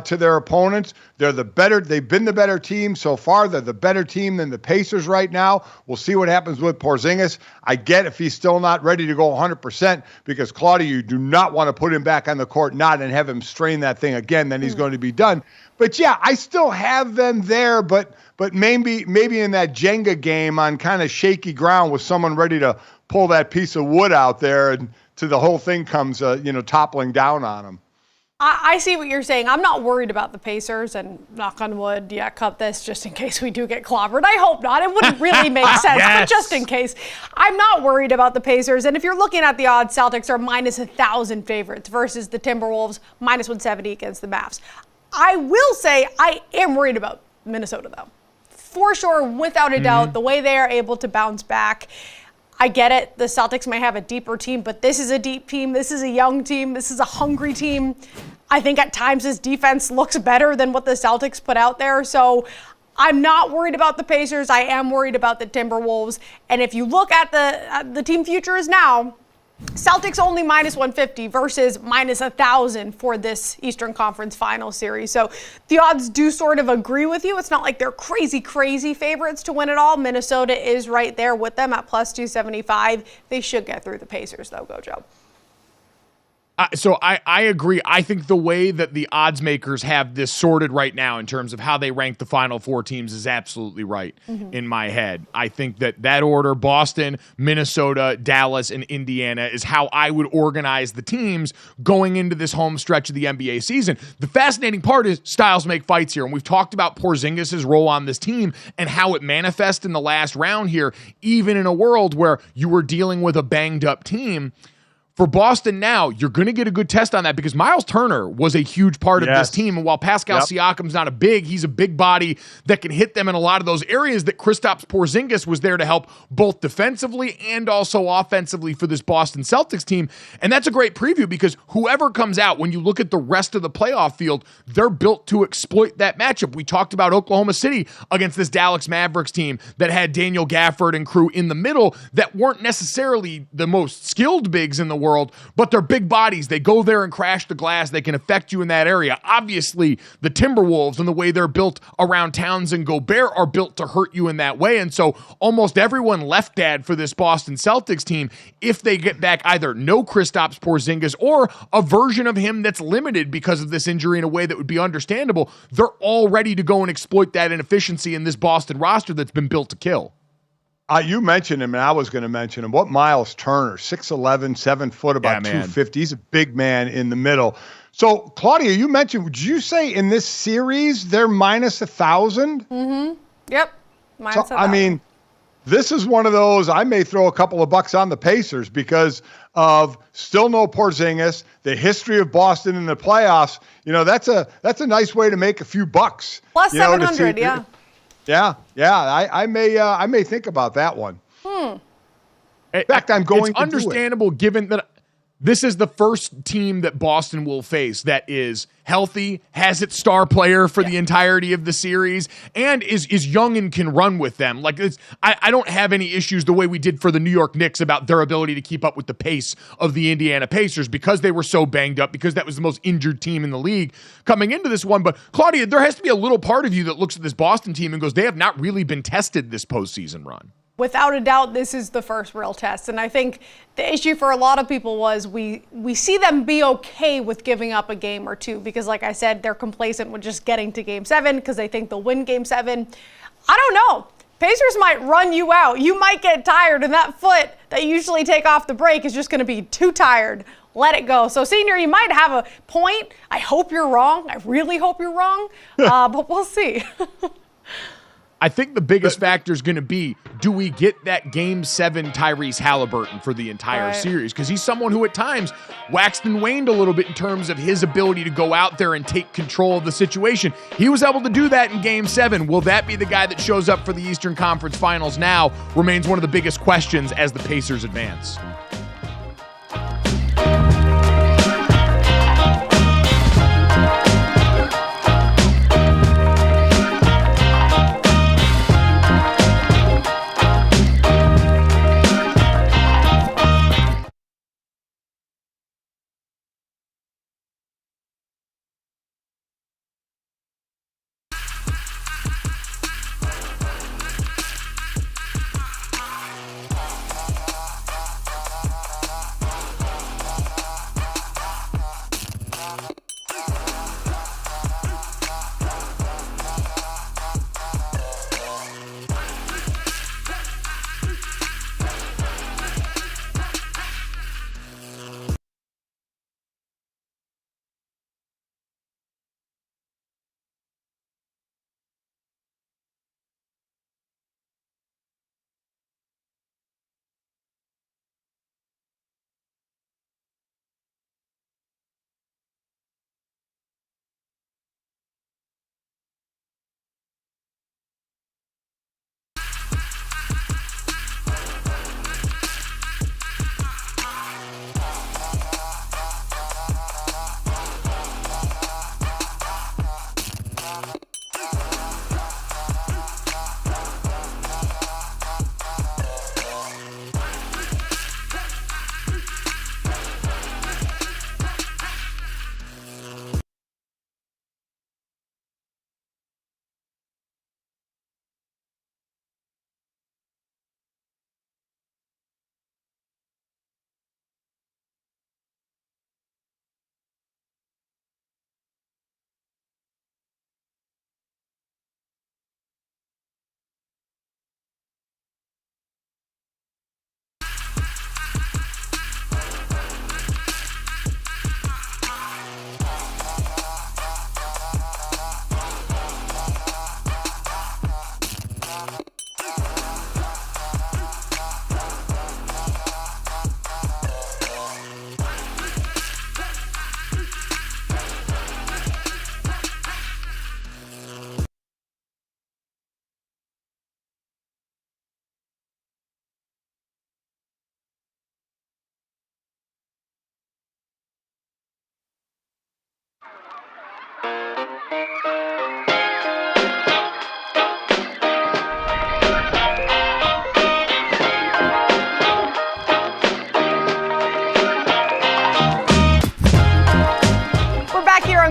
Speaker 3: to their opponents. They've been the better team so far. They're the better team than the Pacers right now. We'll see what happens with Porzingis. I get if he's still not ready to go 100%, because Claudia, you do not want to put him back on the court and have him strain that thing again. Then he's going to be done. But yeah, I still have them there, but maybe in that Jenga game on kind of shaky ground with someone ready to pull that piece of wood out there, and to the whole thing comes toppling down on them.
Speaker 2: I see what you're saying. I'm not worried about the Pacers, and knock on wood, cut this just in case we do get clobbered. I hope not. It wouldn't really make sense, but just in case. I'm not worried about the Pacers. And if you're looking at the odds, Celtics are minus 1,000 favorites versus the Timberwolves minus 170 against the Mavs. I will say I am worried about Minnesota, though. For sure, without a doubt, the way they are able to bounce back. I get it. The Celtics may have a deeper team, but this is a deep team. This is a young team. This is a hungry team. I think at times his defense looks better than what the Celtics put out there. So I'm not worried about the Pacers. I am worried about the Timberwolves. And if you look at the team futures now, Celtics only minus 150 versus minus 1,000 for this Eastern Conference Final Series. So the odds do sort of agree with you. It's not like they're crazy favorites to win it all. Minnesota is right there with them at plus 275. They should get through the Pacers, though, GoJo.
Speaker 1: So I agree. I think the way that the odds makers have this sorted right now in terms of how they rank the final four teams is absolutely right in my head. I think that order, Boston, Minnesota, Dallas, and Indiana, is how I would organize the teams going into this home stretch of the NBA season. The fascinating part is styles make fights here, and we've talked about Porzingis' role on this team and how it manifests in the last round here, even in a world where you were dealing with a banged-up team. For Boston now, you're going to get a good test on that because Miles Turner was a huge part of this team. And while Pascal Siakam's not he's a big body that can hit them in a lot of those areas that Kristaps Porzingis was there to help both defensively and also offensively for this Boston Celtics team. And that's a great preview because whoever comes out, when you look at the rest of the playoff field, they're built to exploit that matchup. We talked about Oklahoma City against this Dallas Mavericks team that had Daniel Gafford and crew in the middle that weren't necessarily the most skilled bigs in the world, but they're big bodies. They go there and crash the glass. They can affect you in that area. Obviously, the Timberwolves and the way they're built around Towns and Gobert are built to hurt you in that way. And so almost everyone left dad for this Boston Celtics team, if they get back either no Kristaps Porzingis or a version of him that's limited because of this injury in a way that would be understandable, they're all ready to go and exploit that inefficiency in this Boston roster that's been built to kill.
Speaker 3: You mentioned him, and I was going to mention him. What Miles Turner, 6'11", 7 foot, about 250. He's a big man in the middle. So, Claudia, you mentioned, would you say in this series they're minus 1,000?
Speaker 2: Mm-hmm. Yep. Minus 1,000.
Speaker 3: I mean, this is one of those, I may throw a couple of bucks on the Pacers because of still no Porzingis, the history of Boston in the playoffs. That's a nice way to make a few bucks.
Speaker 2: Plus 700, yeah.
Speaker 3: Yeah. I may think about that one. In fact, I'm going to do it.
Speaker 1: It's understandable given that this is the first team that Boston will face that is healthy, has its star player for the entirety of the series, and is young and can run with them. Like I don't have any issues the way we did for the New York Knicks about their ability to keep up with the pace of the Indiana Pacers because they were so banged up, because that was the most injured team in the league coming into this one. But Claudia, there has to be a little part of you that looks at this Boston team and goes, they have not really been tested this postseason run.
Speaker 2: Without a doubt, this is the first real test. And I think the issue for a lot of people was we see them be okay with giving up a game or two because, like I said, they're complacent with just getting to Game 7 because they think they'll win Game 7. I don't know. Pacers might run you out. You might get tired, and that foot that you usually take off the break is just going to be too tired. Let it go. So, Senior, you might have a point. I hope you're wrong. I really hope you're wrong, but we'll see.
Speaker 1: I think the biggest factor is going to be, do we get that Game 7 Tyrese Halliburton for the entire series? Because he's someone who at times waxed and waned a little bit in terms of his ability to go out there and take control of the situation. He was able to do that in Game 7. Will that be the guy that shows up for the Eastern Conference Finals now? Remains one of the biggest questions as the Pacers advance.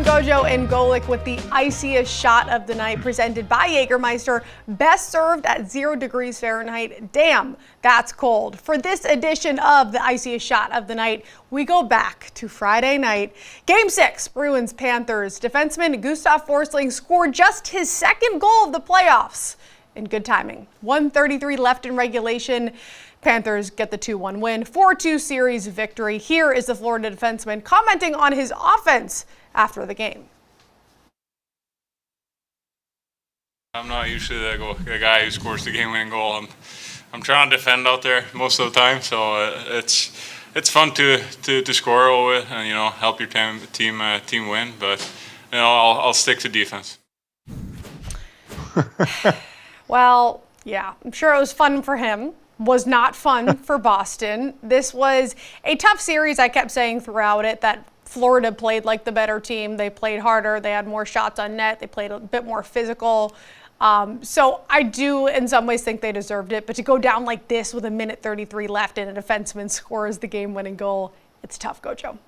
Speaker 2: I'm GoJo and Golic with the iciest shot of the night, presented by Jägermeister, best served at 0 degrees Fahrenheit. Damn, that's cold. For this edition of the iciest shot of the night, we go back to Friday night. Game 6, Bruins-Panthers. Defenseman Gustav Forsling scored just his second goal of the playoffs in good timing. 1:33 left in regulation. Panthers get the 2-1 win, 4-2 series victory. Here is the Florida defenseman commenting on his offense after the game.
Speaker 12: I'm not usually the guy who scores the game-winning goal. I'm trying to defend out there most of the time, so it's fun to score always and help your team win. But I'll stick to defense.
Speaker 2: Well, yeah, I'm sure it was fun for him. Was not fun for Boston. This was a tough series. I kept saying throughout it that Florida played like the better team. They played harder. They had more shots on net. They played a bit more physical. So I do in some ways think they deserved it. But to go down like this with 1:33 left and a defenseman scores the game-winning goal, it's tough, GoJo.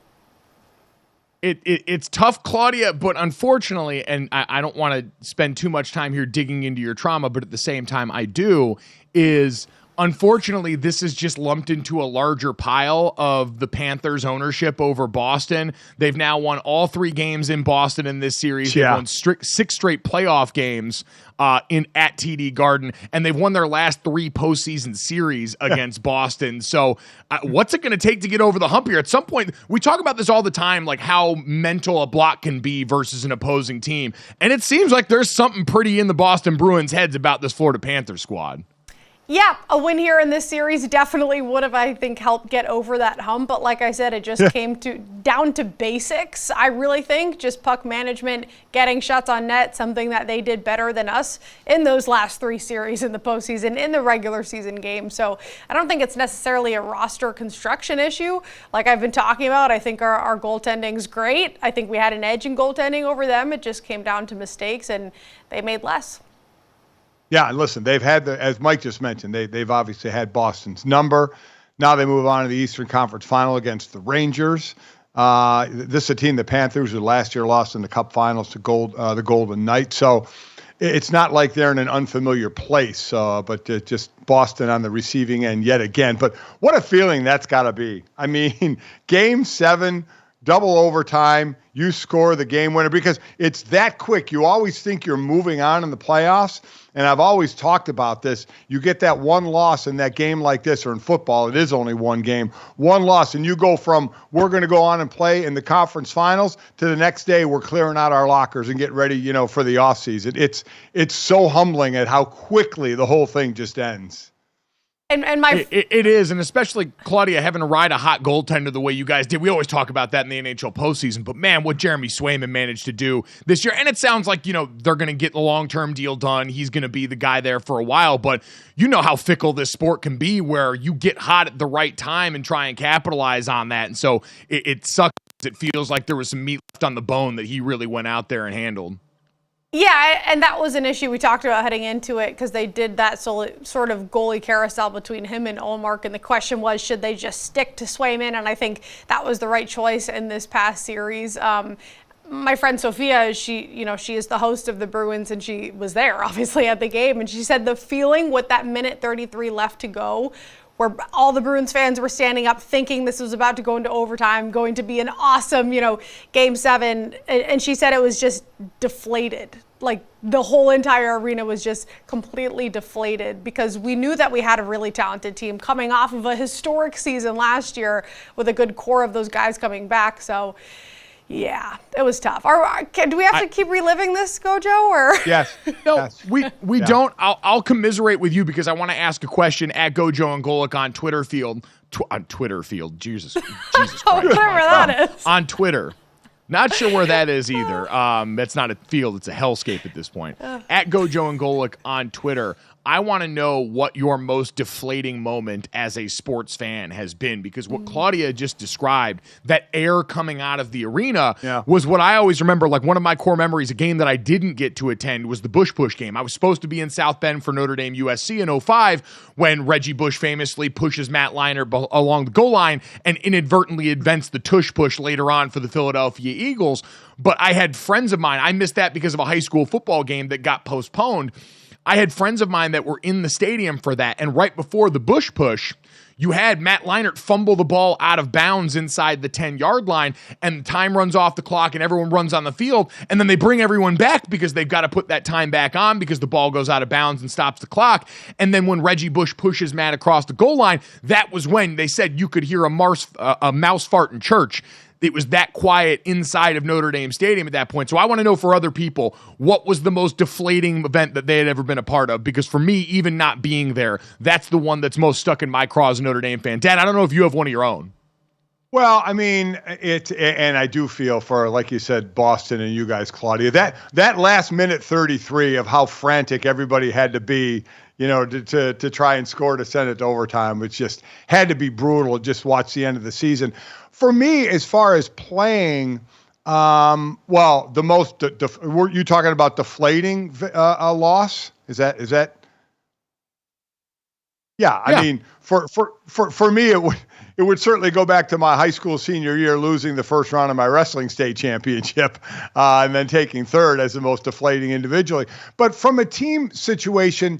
Speaker 1: It's tough, Claudia, but unfortunately, and I don't want to spend too much time here digging into your trauma, but at the same time I do, is unfortunately, this is just lumped into a larger pile of the Panthers' ownership over Boston. They've now won all 3 games in Boston in this series. They've won 6 straight playoff games at TD Garden, and they've won their last 3 postseason series against Boston. So what's it going to take to get over the hump here? At some point, we talk about this all the time, like how mental a block can be versus an opposing team. And it seems like there's something pretty in the Boston Bruins' heads about this Florida Panthers squad.
Speaker 2: Yeah, a win here in this series definitely would have, I think, helped get over that hump. But like I said, it just came down to basics. I really think just puck management, getting shots on net, something that they did better than us in those last 3 series in the postseason, in the regular season game. So I don't think it's necessarily a roster construction issue. Like I've been talking about, I think our goaltending's great. I think we had an edge in goaltending over them. It just came down to mistakes, and they made less.
Speaker 3: Yeah, and listen, they've had, as Mike just mentioned, they've obviously had Boston's number. Now they move on to the Eastern Conference Final against the Rangers. This is a team, the Panthers, who last year lost in the Cup Finals to the Golden Knights. So it's not like they're in an unfamiliar place, but just Boston on the receiving end yet again. But what a feeling that's got to be. I mean, Game 7, double overtime, you score the game winner because it's that quick. You always think you're moving on in the playoffs. And I've always talked about this. You get that one loss in that game like this, or in football, it is only one game, one loss, and you go from we're going to go on and play in the conference finals to the next day we're clearing out our lockers and getting ready, for the offseason. It's so humbling at how quickly the whole thing just ends.
Speaker 1: It is, and especially, Claudia, having to ride a hot goaltender the way you guys did. We always talk about that in the NHL postseason, but man, what Jeremy Swayman managed to do this year, and it sounds like, they're going to get the long-term deal done. He's going to be the guy there for a while, but you know how fickle this sport can be where you get hot at the right time and try and capitalize on that, and so it sucks. It feels like there was some meat left on the bone that he really went out there and handled.
Speaker 2: Yeah, and that was an issue we talked about heading into it because they did that sort of goalie carousel between him and Ullmark, and the question was, should they just stick to Swayman? And I think that was the right choice in this past series. My friend Sophia, she is the host of the Bruins, and she was there, obviously, at the game, and she said the feeling with that 1:33 left to go, where all the Bruins fans were standing up thinking this was about to go into overtime, going to be an awesome, Game 7. And she said it was just deflated. Like the whole entire arena was just completely deflated because we knew that we had a really talented team coming off of a historic season last year with a good core of those guys coming back. So yeah, it was tough. Do we have to keep reliving this, GoJo? Or
Speaker 3: yes,
Speaker 1: no,
Speaker 3: yes.
Speaker 1: we don't. I'll commiserate with you because I want to ask a question at GoJo and Golic on Twitter field. On Twitter field, Jesus Christ,
Speaker 2: whatever that is.
Speaker 1: On Twitter. Not sure where that is either. That's not a field; it's a hellscape at this point. At GoJo and Golic on Twitter. I want to know what your most deflating moment as a sports fan has been, because what Claudia just described, that air coming out of the arena, was what I always remember. Like, one of my core memories, a game that I didn't get to attend, was the Bush Push game. I was supposed to be in South Bend for Notre Dame USC in 2005 when Reggie Bush famously pushes Matt Leinart along the goal line and inadvertently invents the tush push later on for the Philadelphia Eagles. But I had friends of mine, I missed that because of a high school football game that got postponed. I had friends of mine that were in the stadium for that, and right before the Bush Push, you had Matt Leinart fumble the ball out of bounds inside the 10-yard line, and the time runs off the clock, and everyone runs on the field, and then they bring everyone back because they've got to put that time back on because the ball goes out of bounds and stops the clock. And then when Reggie Bush pushes Matt across the goal line, that was when they said you could hear a mouse fart in church. It was that quiet inside of Notre Dame Stadium at that point. So I want to know for other people, what was the most deflating event that they had ever been a part of? Because for me, even not being there, that's the one that's most stuck in my craw as a Notre Dame fan. Dad, I don't know if you have one of your own.
Speaker 3: Well, I mean, and I do feel for, like you said, Boston and you guys, Claudia, that last minute 33 of how frantic everybody had to be, to try and score to send it to overtime, which just had to be brutal. Just watch the end of the season. For me, as far as playing, the most, were you talking about deflating a loss? Is that? Yeah, I mean, for me, it would certainly go back to my high school senior year, losing the first round of my wrestling state championship, and then taking third as the most deflating individually. But from a team situation,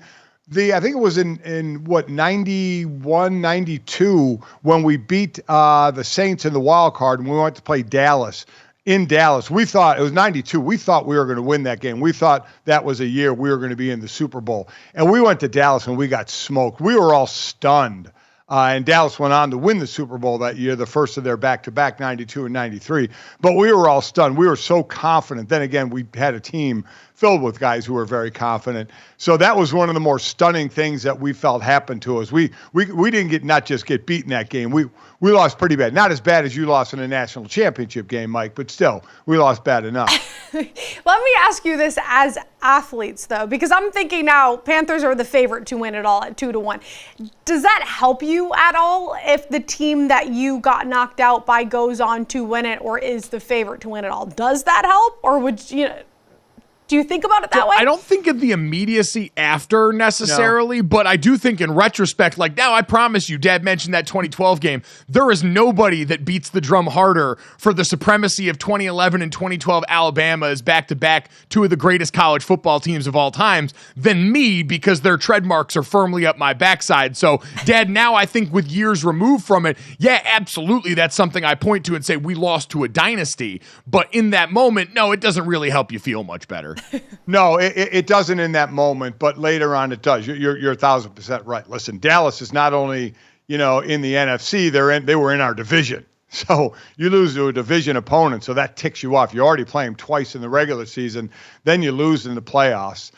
Speaker 3: I think it was in 91, 92 when we beat the Saints in the wild card and we went to play Dallas. In Dallas, we thought, it was 92, we thought we were going to win that game. We thought that was a year we were going to be in the Super Bowl. And we went to Dallas and we got smoked. We were all stunned. And Dallas went on to win the Super Bowl that year, the first of their back-to-back, 92 and 93. But we were all stunned. We were so confident. Then again, we had a team filled with guys who were very confident. So that was one of the more stunning things that we felt happened to us. We didn't not just get beaten that game. We lost pretty bad. Not as bad as you lost in a national championship game, Mike, but still, we lost bad enough.
Speaker 2: Let me ask you this as athletes, though, because I'm thinking now Panthers are the favorite to win it all at 2-1. Does that help you at all if the team that you got knocked out by goes on to win it or is the favorite to win it all? Does that help, or would you? Do you think about it that way?
Speaker 1: I don't think of the immediacy after necessarily, but I do think in retrospect, like now I promise you, Dad mentioned that 2012 game. There is nobody that beats the drum harder for the supremacy of 2011 and 2012 Alabama as back-to-back two of the greatest college football teams of all times than me, because their tread marks are firmly up my backside. So, Dad, now I think with years removed from it, yeah, absolutely, that's something I point to and say we lost to a dynasty. But in that moment, no, it doesn't really help you feel much better.
Speaker 3: No, it doesn't in that moment, but later on it does. You're 1,000% right. Listen, Dallas is not only, in the NFC, they were in our division. So you lose to a division opponent, so that ticks you off. You already play them twice in the regular season, then you lose in the playoffs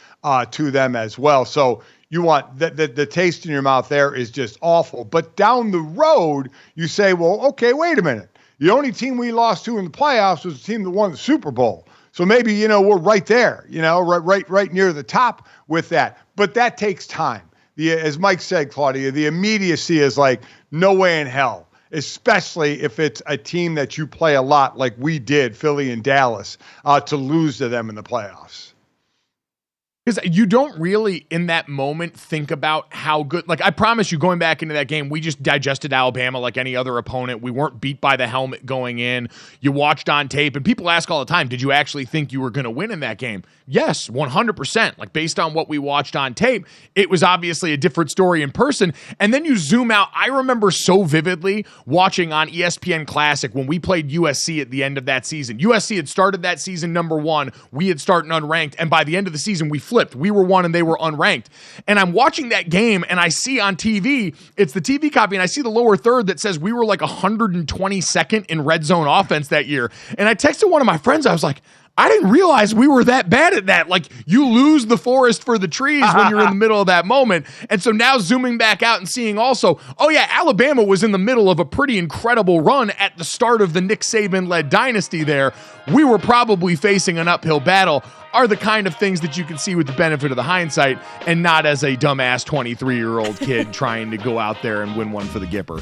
Speaker 3: to them as well. So you want the taste in your mouth there is just awful. But down the road, you say, well, okay, wait a minute. The only team we lost to in the playoffs was the team that won the Super Bowl. So maybe, we're right there, right near the top with that. But that takes time. As Mike said, Claudia, the immediacy is like no way in hell, especially if it's a team that you play a lot like we did, Philly and Dallas, to lose to them in the playoffs.
Speaker 1: Because you don't really, in that moment, think about how good, like I promise you, going back into that game, we just digested Alabama like any other opponent. We weren't beat by the helmet going in. You watched on tape, and people ask all the time, did you actually think you were going to win in that game? Yes, 100%. Like based on what we watched on tape, it was obviously a different story in person. And then you zoom out. I remember so vividly watching on ESPN Classic when we played USC at the end of that season. USC had started that season number 1. We had started unranked. And by the end of the season, we flipped. We were 1 and they were unranked. And I'm watching that game and I see on TV, it's the TV copy, and I see the lower third that says we were like 122nd in red zone offense that year. And I texted one of my friends. I was like, I didn't realize we were that bad at that. Like, you lose the forest for the trees when you're in the middle of that moment. And so now zooming back out and seeing also, oh yeah, Alabama was in the middle of a pretty incredible run at the start of the Nick Saban-led dynasty there. We were probably facing an uphill battle, are the kind of things that you can see with the benefit of the hindsight and not as a dumbass 23-year-old kid trying to go out there and win one for the Gipper.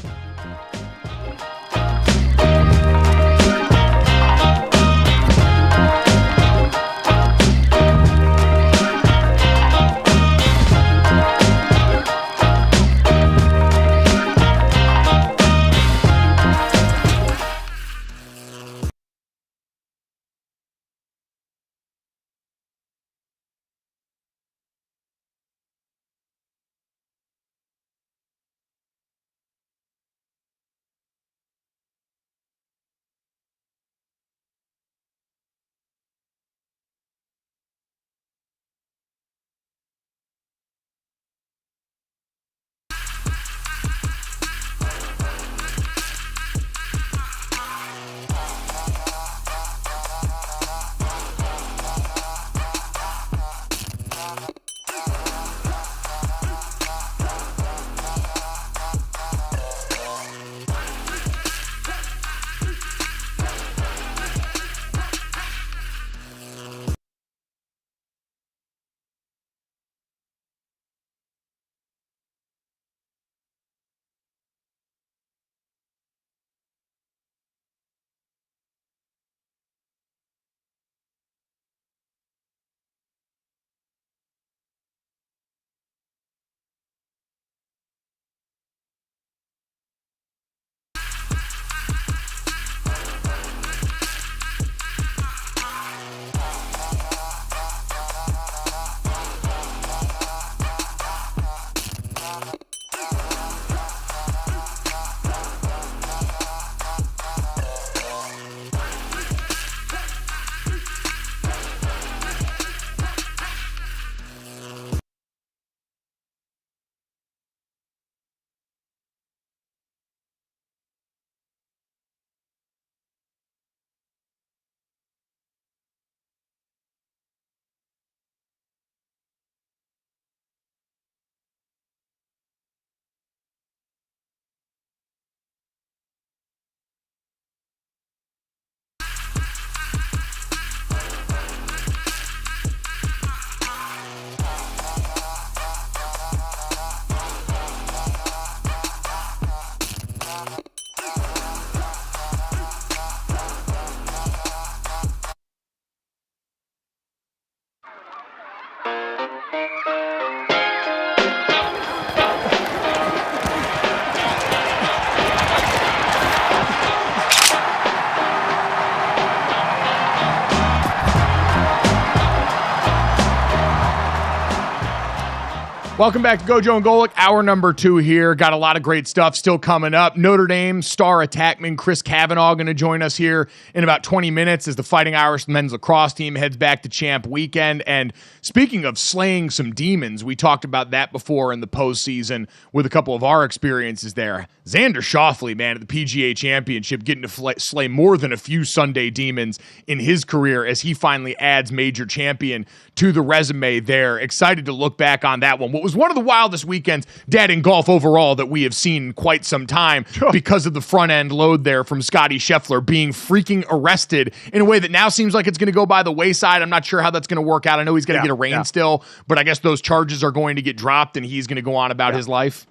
Speaker 1: Welcome back to GoJo and Golic. Hour number 2 here. Got a lot of great stuff still coming up. Notre Dame star attackman Chris Kavanaugh going to join us here in about 20 minutes as the Fighting Irish men's lacrosse team heads back to Champ Weekend. And speaking of slaying some demons, we talked about that before in the postseason with a couple of our experiences there. Xander Schauffele, man, at the PGA Championship, getting to slay more than a few Sunday demons in his career as he finally adds major champion to the resume there. Excited to look back on that one. What was one of the wildest weekends, Dad, in golf overall that we have seen in quite some time because of the front end load there from Scotty Scheffler being freaking arrested in a way that now seems like it's going to go by the wayside. I'm not sure how that's going to work out. I know he's going to get arraigned still, but I guess those charges are going to get dropped and he's going to go on about his life.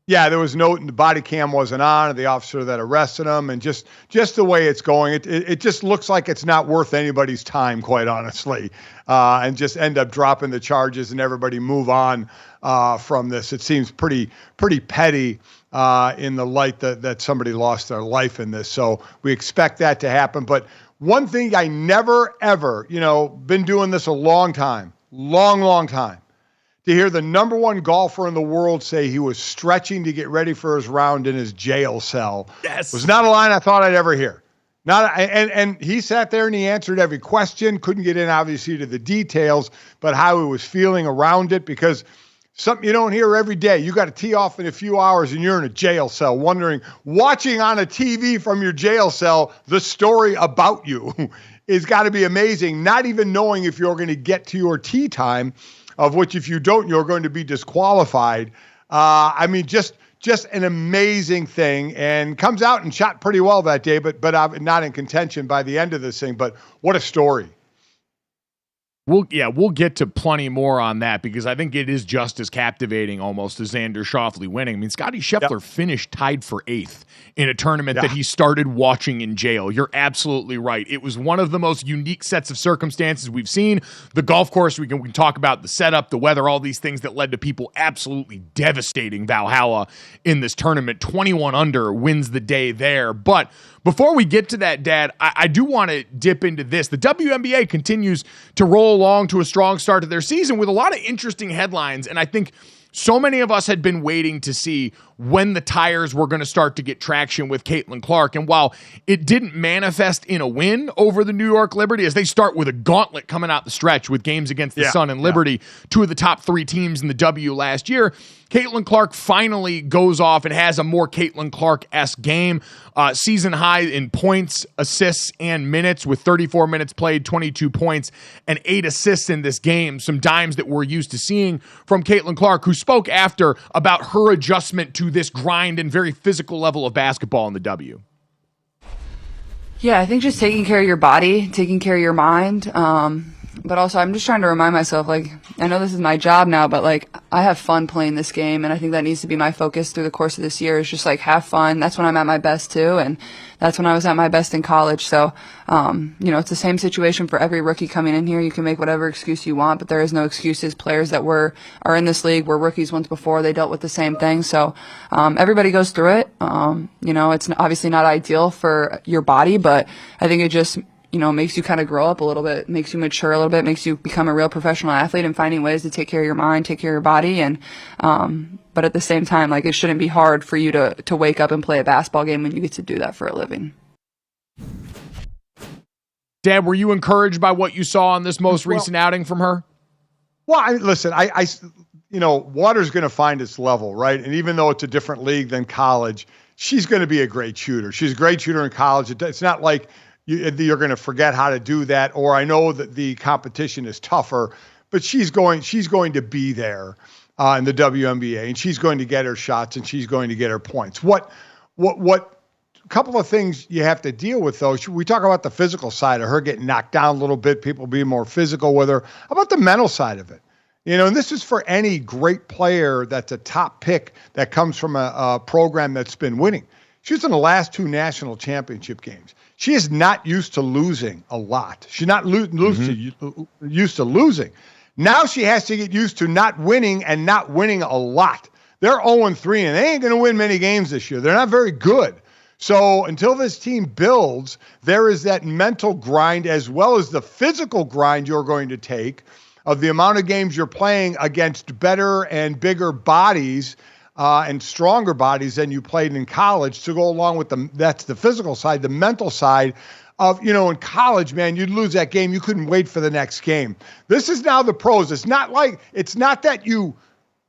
Speaker 3: Yeah, there was no, the body cam wasn't on, the officer that arrested him, and just the way it's going, it just looks like it's not worth anybody's time, quite honestly, and just end up dropping the charges and everybody move on from this. It seems pretty petty in the light that somebody lost their life in this. So we expect that to happen. But one thing I never, ever, been doing this a long time, long time, to hear the number one golfer in the world say he was stretching to get ready for his round in his jail cell was not a line I thought I'd ever hear. And he sat there and he answered every question, couldn't get in obviously to the details, but how he was feeling around it, because something you don't hear every day. You got to tee off in a few hours and you're in a jail cell watching on a TV from your jail cell the story about you. is got to be amazing, not even knowing if you're going to get to your tee time, of which if you don't, you're going to be disqualified. I mean, just an amazing thing, and comes out and shot pretty well that day, but not in contention by the end of this thing. But what a story.
Speaker 1: We'll get to plenty more on that, because I think it is just as captivating almost as Xander Schauffele winning. I mean, Scottie Scheffler finished tied for 8th in a tournament that he started watching in jail. You're absolutely right. It was one of the most unique sets of circumstances we've seen. The golf course, we can talk about the setup, the weather, all these things that led to people absolutely devastating Valhalla in this tournament. 21 under wins the day there. But before we get to that, Dad, I do want to dip into this. The WNBA continues to roll along to a strong start to their season with a lot of interesting headlines, and I think so many of us had been waiting to see when the tires were going to start to get traction with Caitlin Clark. And while it didn't manifest in a win over the New York Liberty, as they start with a gauntlet coming out the stretch with games against the Sun and Liberty, 2 of the top 3 teams in the W last year, Caitlin Clark finally goes off and has a more Caitlin Clark-esque game. Season high in points, assists, and minutes with 34 minutes played, 22 points, and 8 assists in this game. Some dimes that we're used to seeing from Caitlin Clark, who spoke after about her adjustment to this grind and very physical level of basketball in the W.
Speaker 13: Yeah, I think just taking care of your body, taking care of your mind. But also I'm just trying to remind myself, like, I know this is my job now, but like, I have fun playing this game. And I think that needs to be my focus through the course of this year, is just like, have fun. That's when I'm at my best too. And that's when I was at my best in college. So, it's the same situation for every rookie coming in here. You can make whatever excuse you want, but there is no excuses. Players that are in this league were rookies once before. They dealt with the same thing. So, everybody goes through it. It's obviously not ideal for your body, but I think it just, makes you kind of grow up a little bit, makes you mature a little bit, makes you become a real professional athlete, and finding ways to take care of your mind, take care of your body. And, but at the same time, like, it shouldn't be hard for you to wake up and play a basketball game when you get to do that for a living.
Speaker 1: Dad, were you encouraged by what you saw on this most recent outing from her?
Speaker 3: Well, listen, water's going to find its level, right? And even though it's a different league than college, she's going to be a great shooter. She's a great shooter in college. It's not like you're going to forget how to do that, or I know that the competition is tougher, but she's going to be there in the WNBA, and she's going to get her shots, and she's going to get her points. What couple of things you have to deal with, though. We talk about the physical side of her getting knocked down a little bit, people being more physical with her. How about the mental side of it? And this is for any great player that's a top pick that comes from a program that's been winning. She was in the last 2 national championship games. She is not used to losing a lot. She's not used to losing. Now she has to get used to not winning and not winning a lot. They're 0-3, and they ain't going to win many games this year. They're not very good. So until this team builds, there is that mental grind as well as the physical grind you're going to take of the amount of games you're playing against better and bigger bodies and stronger bodies than you played in college, to go along with that's the physical side. The mental side of, in college, man, you'd lose that game. You couldn't wait for the next game. This is now the pros. It's not that you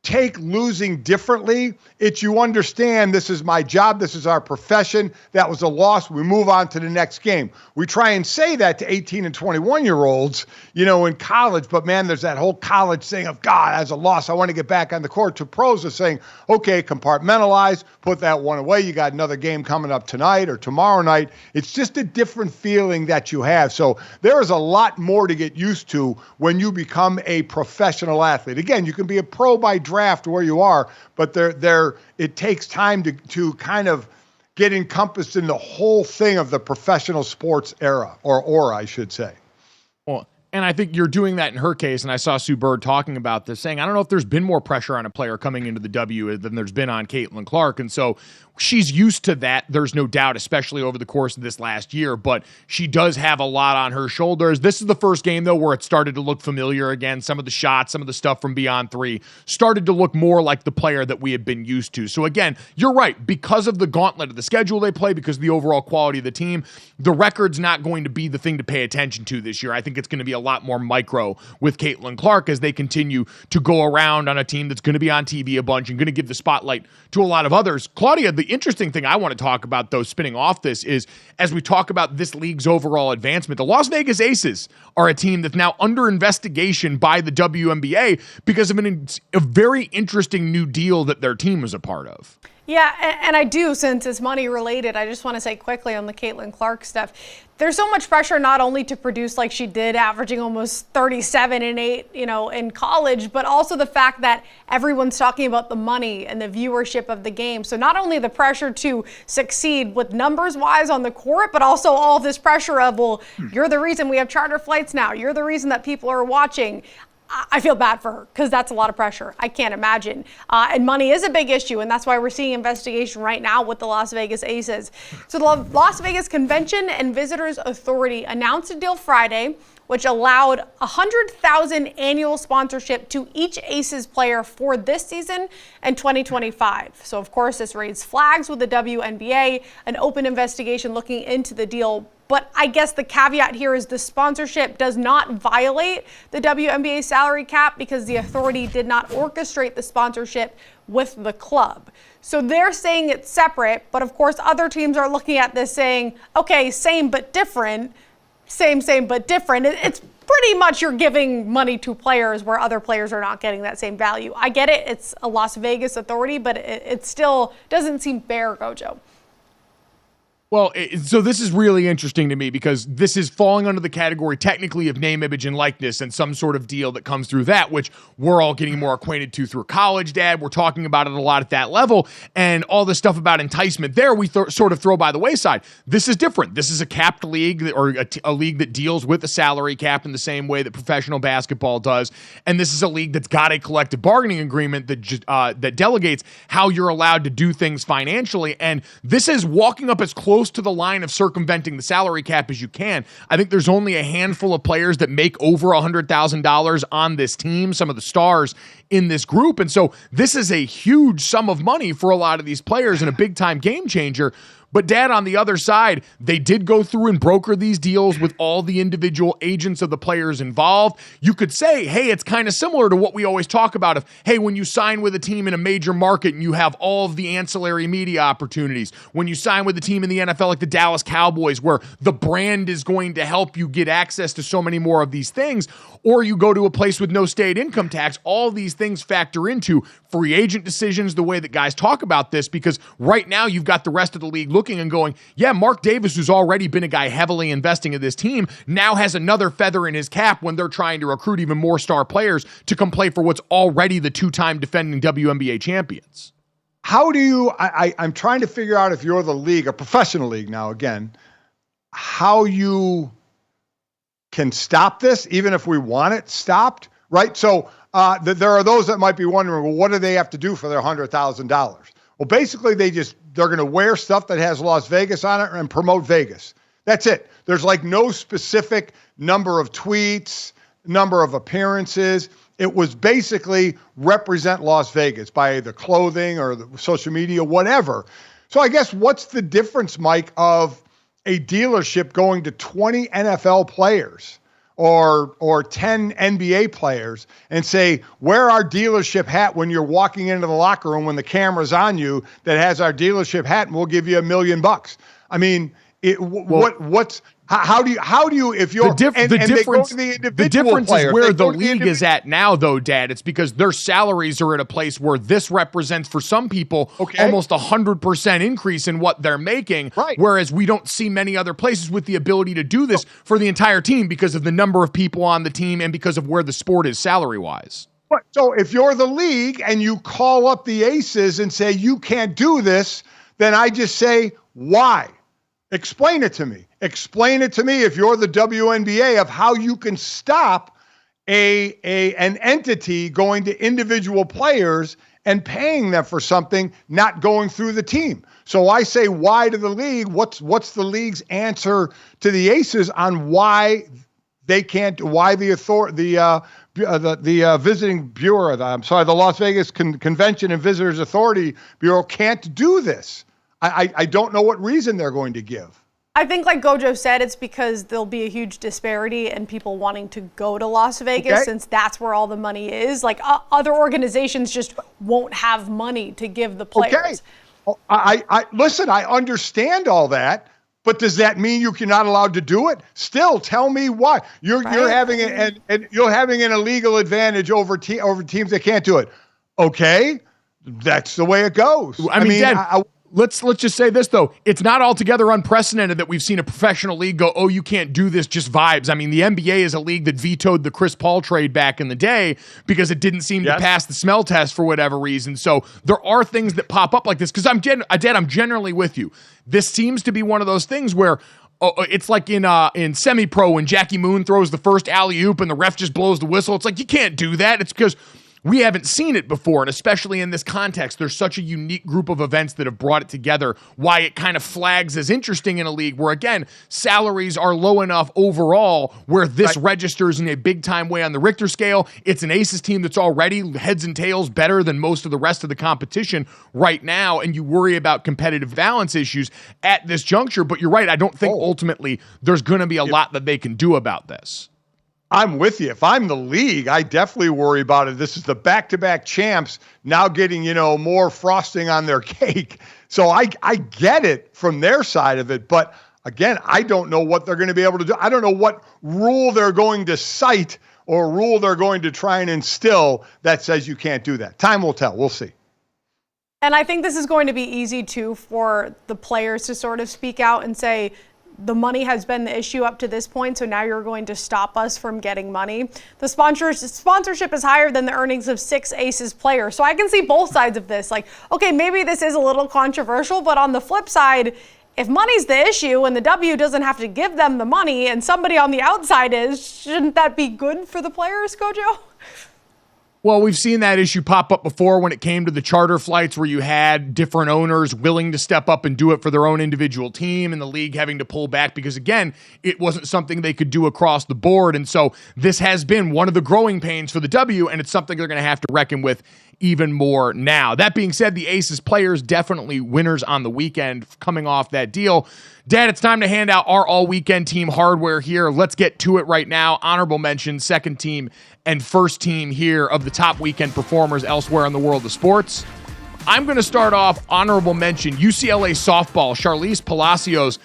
Speaker 3: take losing differently. It's you understand, this is my job, this is our profession, that was a loss, we move on to the next game. We try and say that to 18 and 21-year-olds, in college, but man, there's that whole college thing of, God, as a loss, I want to get back on the court. To pros are saying, okay, compartmentalize, put that one away, you got another game coming up tonight or tomorrow night. It's just a different feeling that you have. So there is a lot more to get used to when you become a professional athlete. Again, you can be a pro by draft where you are, but it takes time to kind of get encompassed in the whole thing of the professional sports era, or aura, I should say.
Speaker 1: Well, and I think you're doing that in her case, and I saw Sue Bird talking about this, saying, I don't know if there's been more pressure on a player coming into the W than there's been on Caitlin Clark, and so she's used to that, there's no doubt, especially over the course of this last year, but she does have a lot on her shoulders. This is the first game, though, where it started to look familiar again. Some of the shots, some of the stuff from beyond 3 started to look more like the player that we had been used to. So again, you're right, because of the gauntlet of the schedule they play, because of the overall quality of the team, the record's not going to be the thing to pay attention to this year. I think it's going to be a lot more micro with Caitlin Clark as they continue to go around on a team that's going to be on TV a bunch and going to give the spotlight to a lot of others. Claudia, the interesting thing I want to talk about, though, spinning off this, is as we talk about this league's overall advancement, the Las Vegas Aces are a team that's now under investigation by the WNBA because of a very interesting new deal that their team was a part of.
Speaker 2: Yeah, and I do, since it's money related, I just want to say quickly on the Caitlin Clark stuff, there's so much pressure not only to produce like she did, averaging almost 37 and 8, in college, but also the fact that everyone's talking about the money and the viewership of the game. So not only the pressure to succeed with numbers wise on the court, but also all of this pressure of, well, you're the reason we have charter flights now. You're the reason that people are watching. I feel bad for her because that's a lot of pressure. I can't imagine. And money is a big issue, and that's why we're seeing investigation right now with the Las Vegas Aces. So the Las Vegas Convention and Visitors Authority announced a deal Friday which allowed $100,000 annual sponsorship to each Aces player for this season and 2025. So of course this raised flags with the WNBA, an open investigation looking into the deal. But I guess the caveat here is the sponsorship does not violate the WNBA salary cap because the authority did not orchestrate the sponsorship with the club. So they're saying it's separate, but of course other teams are looking at this saying, okay, same but different. Same but different. It's pretty much you're giving money to players where other players are not getting that same value. I get it. It's a Las Vegas authority, but it still doesn't seem fair, GoJo.
Speaker 1: Well, so this is really interesting to me because this is falling under the category technically of name, image, and likeness and some sort of deal that comes through that, which we're all getting more acquainted to through college, Dad. We're talking about it a lot at that level, and all the stuff about enticement there we sort of throw by the wayside. This is different. This is a capped league or a league that deals with a salary cap in the same way that professional basketball does, and this is a league that's got a collective bargaining agreement that delegates how you're allowed to do things financially, and this is walking up as close to the line of circumventing the salary cap as you can. I think there's only a handful of players that make over $100,000 on this team, some of the stars in this group. And so this is a huge sum of money for a lot of these players and a big time game changer. But Dad, on the other side, they did go through and broker these deals with all the individual agents of the players involved. You could say, hey, it's kind of similar to what we always talk about of, hey, when you sign with a team in a major market and you have all of the ancillary media opportunities, when you sign with a team in the NFL like the Dallas Cowboys, where the brand is going to help you get access to so many more of these things, or you go to a place with no state income tax, all these things factor into free agent decisions, the way that guys talk about this, because right now you've got the rest of the league looking and going, yeah, Mark Davis, who's already been a guy heavily investing in this team, now has another feather in his cap when they're trying to recruit even more star players to come play for what's already the two-time defending WNBA champions.
Speaker 3: How do you, I'm trying to figure out if you're the league, a professional league now again, how you can stop this, even if we want it stopped, right? So there are those that might be wondering, well, what do they have to do for their $100,000? Well, basically they're going to wear stuff that has Las Vegas on it and promote Vegas. That's it. There's like no specific number of tweets, number of appearances. It was basically represent Las Vegas by the clothing or the social media, whatever. So I guess what's the difference, Mike, of a dealership going to 20 NFL players or 10 NBA players and say, wear our dealership hat when you're walking into the locker room when the camera's on you that has our dealership hat and we'll give you $1 million. I mean, how do you if you're the
Speaker 1: difference is where the league is at now, though, Dad. It's because their salaries are at a place where this represents for some people almost 100% increase in what they're making.
Speaker 3: Right.
Speaker 1: Whereas we don't see many other places with the ability to do this for the entire team because of the number of people on the team and because of where the sport is salary wise.
Speaker 3: So if you're the league and you call up the Aces and say you can't do this, then I just say why? Explain it to me. Explain it to me if you're the WNBA of how you can stop an entity going to individual players and paying them for something not going through the team. So I say why to the league. What's the league's answer to the Aces on why they can't? Why the visiting bureau? The Las Vegas Convention and Visitors Authority Bureau can't do this. I don't know what reason they're going to give.
Speaker 2: I think like GoJo said, it's because there'll be a huge disparity in people wanting to go to Las Vegas since that's where all the money is. Like other organizations just won't have money to give the players.
Speaker 3: I listen, I understand all that, but does that mean you're not allowed to do it? Still, tell me why. You're having you're having an illegal advantage over teams that can't do it. Okay, that's the way it goes.
Speaker 1: I mean, Dad, let's just say this, though. It's not altogether unprecedented that we've seen a professional league go, oh, you can't do this, just vibes. I mean, the NBA is a league that vetoed the Chris Paul trade back in the day because it didn't seem to pass the smell test for whatever reason. So there are things that pop up like this because I'm generally with you. This seems to be one of those things where it's like in semi-pro when Jackie Moon throws the first alley-oop and the ref just blows the whistle. It's like, you can't do that. It's because we haven't seen it before, and especially in this context, there's such a unique group of events that have brought it together, why it kind of flags as interesting in a league where, again, salaries are low enough overall where this registers in a big-time way on the Richter scale. It's an Aces team that's already heads and tails better than most of the rest of the competition right now, and you worry about competitive balance issues at this juncture. But you're right, I don't think ultimately there's going to be a lot that they can do about this.
Speaker 3: I'm with you. If I'm the league, I definitely worry about it. This is the back-to-back champs now getting, more frosting on their cake. So I get it from their side of it. But again, I don't know what they're going to be able to do. I don't know what rule they're going to cite or rule they're going to try and instill that says you can't do that. Time will tell. We'll see.
Speaker 2: And I think this is going to be easy, too, for the players to sort of speak out and say, the money has been the issue up to this point, so now you're going to stop us from getting money. The sponsorship is higher than the earnings of 6 Aces players. So I can see both sides of this. Like, okay, maybe this is a little controversial, but on the flip side, if money's the issue and the W doesn't have to give them the money and somebody on the outside is, shouldn't that be good for the players, GoJo?
Speaker 1: Well, we've seen that issue pop up before when it came to the charter flights where you had different owners willing to step up and do it for their own individual team and the league having to pull back because, again, it wasn't something they could do across the board. And so this has been one of the growing pains for the W, and it's something they're going to have to reckon with even more now. That being said, the Aces players definitely winners on the weekend coming off that deal. Dad, it's time to hand out our all-weekend team hardware here. Let's get to it right now. Honorable mention, second team and first team here of the top weekend performers elsewhere in the world of sports. I'm going to start off honorable mention, UCLA softball. Charlize Palacios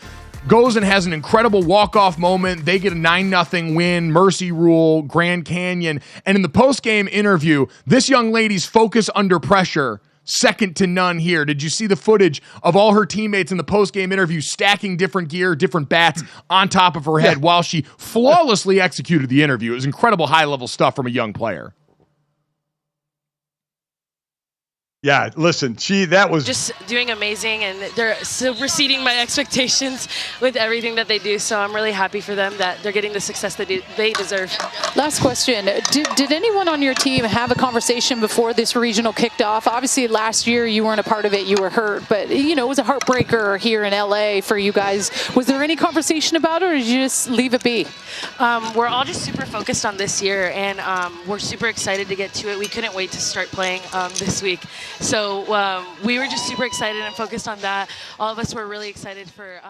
Speaker 1: goes and has an incredible walk-off moment. They get a 9-0 win, Mercy Rule, Grand Canyon. And in the post-game interview, this young lady's focus under pressure, second to none here. Did you see the footage of all her teammates in the post-game interview stacking different gear, different bats on top of her head while she flawlessly executed the interview? It was incredible high-level stuff from a young player.
Speaker 3: Yeah, listen, that was
Speaker 14: just doing amazing, and they're superseding my expectations with everything that they do. So I'm really happy for them that they're getting the success that they deserve.
Speaker 15: Last question. Did anyone on your team have a conversation before this regional kicked off? Obviously, last year you weren't a part of it. You were hurt. But, it was a heartbreaker here in LA for you guys. Was there any conversation about it, or did you just leave it be?
Speaker 14: We're all just super focused on this year, and we're super excited to get to it. We couldn't wait to start playing this week. So we were just super excited and focused on that. All of us were really excited for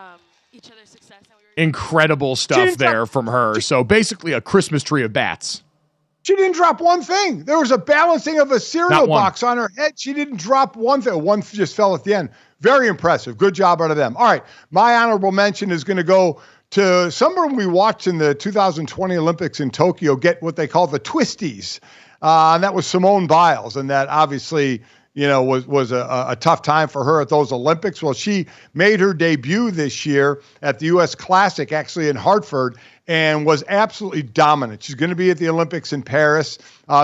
Speaker 14: each other's success.
Speaker 1: Incredible stuff there from her. So basically a Christmas tree of bats.
Speaker 3: She didn't drop one thing. There was a balancing of a cereal box on her head. She didn't drop one thing. One just fell at the end. Very impressive. Good job out of them. All right. My honorable mention is going to go to someone we watched in the 2020 Olympics in Tokyo get what they call the twisties. And that was Simone Biles. And that obviously, was a tough time for her at those Olympics. Well, she made her debut this year at the U.S. Classic, actually in Hartford, and was absolutely dominant. She's going to be at the Olympics in Paris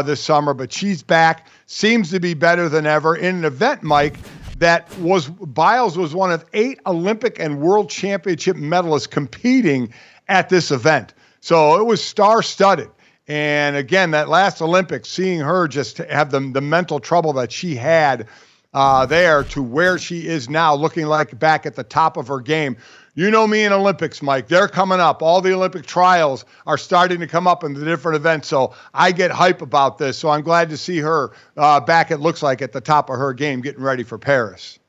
Speaker 3: this summer, but she's back, seems to be better than ever in an event, Mike, Biles was one of 8 Olympic and World Championship medalists competing at this event. So it was star-studded. And again, that last Olympics, seeing her just have the mental trouble that she had there to where she is now, looking like back at the top of her game. You know me in Olympics, Mike. They're coming up. All the Olympic trials are starting to come up in the different events. So I get hype about this. So I'm glad to see her back, it looks like, at the top of her game, getting ready for Paris.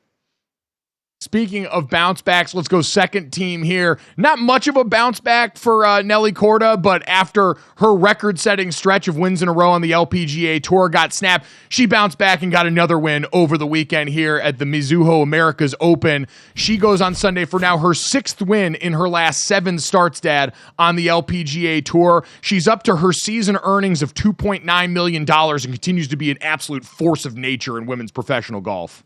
Speaker 1: Speaking of bounce backs, let's go second team here. Not much of a bounce back for Nelly Corda, but after her record-setting stretch of wins in a row on the LPGA Tour got snapped, she bounced back and got another win over the weekend here at the Mizuho Americas Open. She goes on Sunday for now her 6th win in her last 7 starts, Dad, on the LPGA Tour. She's up to her season earnings of $2.9 million and continues to be an absolute force of nature in women's professional golf.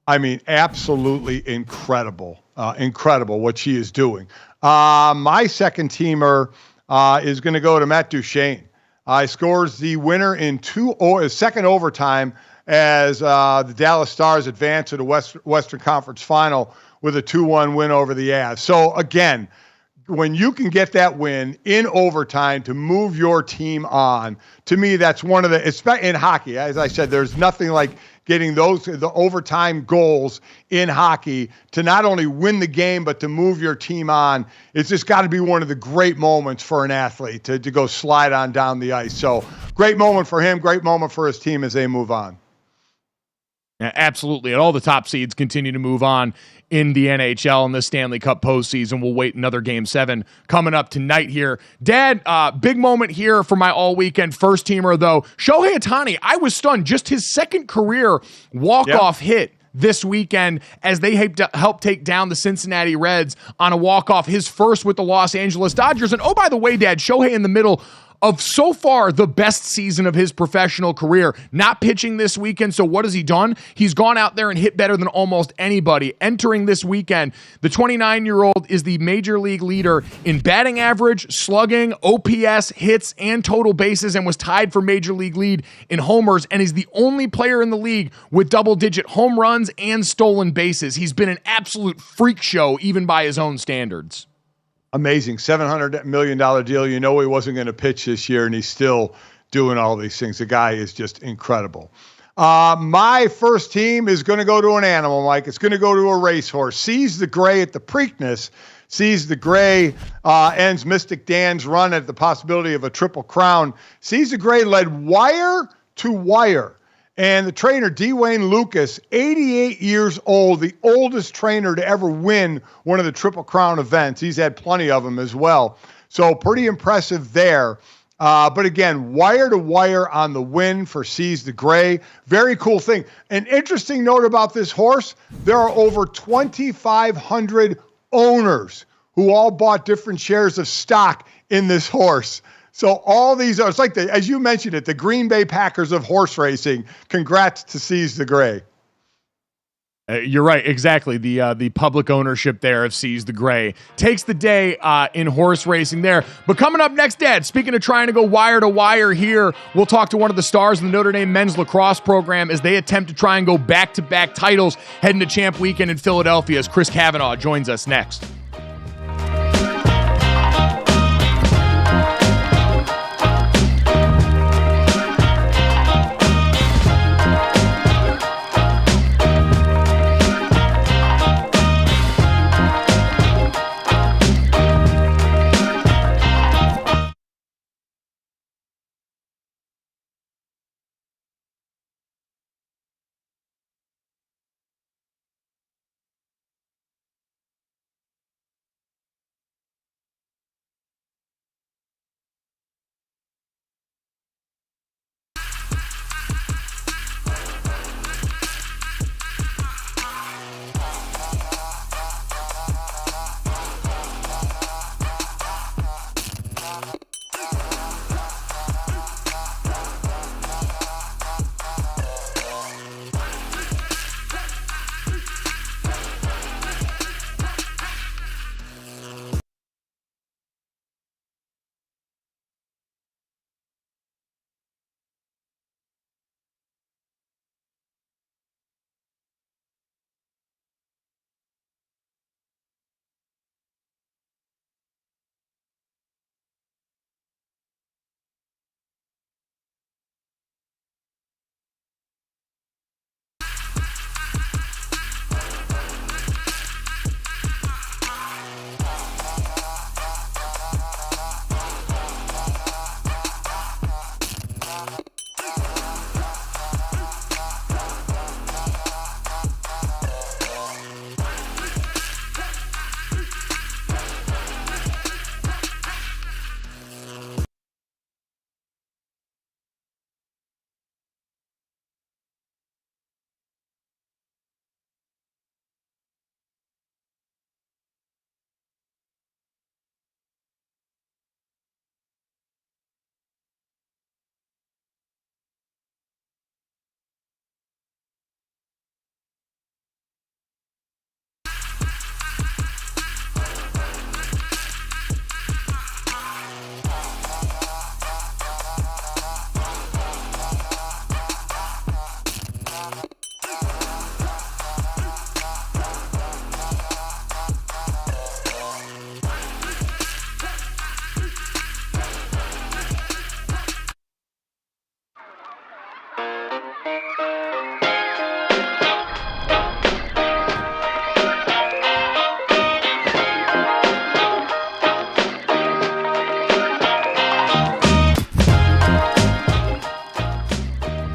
Speaker 3: I mean, absolutely incredible. Incredible what she is doing. My second teamer is going to go to Matt Duchene. He scores the winner in second overtime as the Dallas Stars advance to the Western Conference Final with a 2-1 win over the Avs. So, again, when you can get that win in overtime to move your team on, to me, that's one of the, in hockey, as I said, there's nothing like getting the overtime goals in hockey to not only win the game, but to move your team on. It's just got to be one of the great moments for an athlete to go slide on down the ice. So great moment for him, great moment for his team as they move on.
Speaker 1: Yeah, absolutely. And all the top seeds continue to move on in the NHL in the Stanley Cup postseason. We'll wait another Game 7 coming up tonight here. Dad, big moment here for my all-weekend first teamer, though. Shohei Ohtani, I was stunned. Just his second career walk-off hit this weekend as they helped take down the Cincinnati Reds on a walk-off, his first with the Los Angeles Dodgers. And oh, by the way, Dad, Shohei in the middle of so far the best season of his professional career, not pitching this weekend. So what has he done? He's gone out there and hit better than almost anybody. Entering this weekend, the 29-year-old is the major league leader in batting average, slugging, OPS, hits, and total bases, and was tied for major league lead in homers, and is the only player in the league with double-digit home runs and stolen bases. He's been an absolute freak show, even by his own standards.
Speaker 3: Amazing. $700 million deal. You know he wasn't going to pitch this year, and he's still doing all these things. The guy is just incredible. My first team is going to go to an animal, Mike. It's going to go to a racehorse. Seize the Gray at the Preakness. Seize the Gray ends Mystic Dan's run at the possibility of a Triple Crown. Seize the Gray led wire to wire. And the trainer, Dwayne Lucas, 88 years old, the oldest trainer to ever win one of the Triple Crown events. He's had plenty of them as well. So pretty impressive there. But again, wire to wire on the win for Seize the Gray. Very cool thing. An interesting note about this horse, there are over 2,500 owners who all bought different shares of stock in this horse. So all these are, it's like, as you mentioned it, the Green Bay Packers of horse racing. Congrats to Seize the Gray.
Speaker 1: You're right, exactly. The public ownership there of Seize the Gray takes the day in horse racing there. But coming up next, Dad, speaking of trying to go wire to wire here, we'll talk to one of the stars in the Notre Dame men's lacrosse program as they attempt to try and go back-to-back titles heading to Champ Weekend in Philadelphia as Chris Kavanaugh joins us next.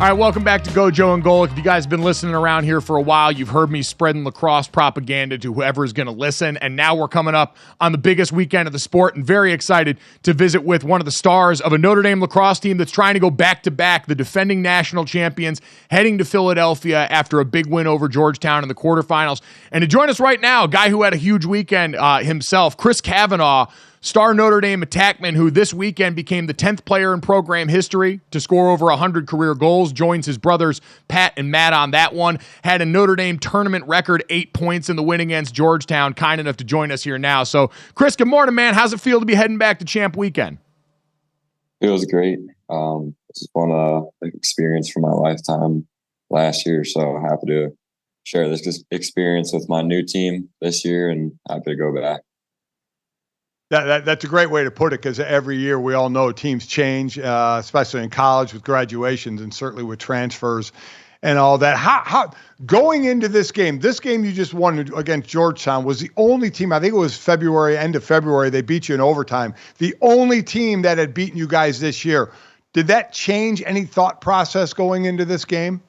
Speaker 1: All right, welcome back to GoJo and Golic. If you guys have been listening around here for a while, you've heard me spreading lacrosse propaganda to whoever is going to listen, and now we're coming up on the biggest weekend of the sport and very excited to visit with one of the stars of a Notre Dame lacrosse team that's trying to go back-to-back, the defending national champions, heading to Philadelphia after a big win over Georgetown in the quarterfinals. And to join us right now, a guy who had a huge weekend himself, Chris Kavanaugh, star Notre Dame attackman who this weekend became the 10th player in program history to score over 100 career goals, joins his brothers Pat and Matt on that one, had a Notre Dame tournament record 8 points in the win against Georgetown, kind enough to join us here now. So, Chris, good morning, man. How's it feel to be heading back to Champ Weekend?
Speaker 16: Feels great. This is one experience for my lifetime last year, so happy to share this experience with my new team this year and happy to go back.
Speaker 3: That's a great way to put it, because every year we all know teams change, especially in college with graduations and certainly with transfers and all that. How going into this game you just won against Georgetown was the only team, I think it was end of February, they beat you in overtime. The only team that had beaten you guys this year. Did that change any thought process going into this game?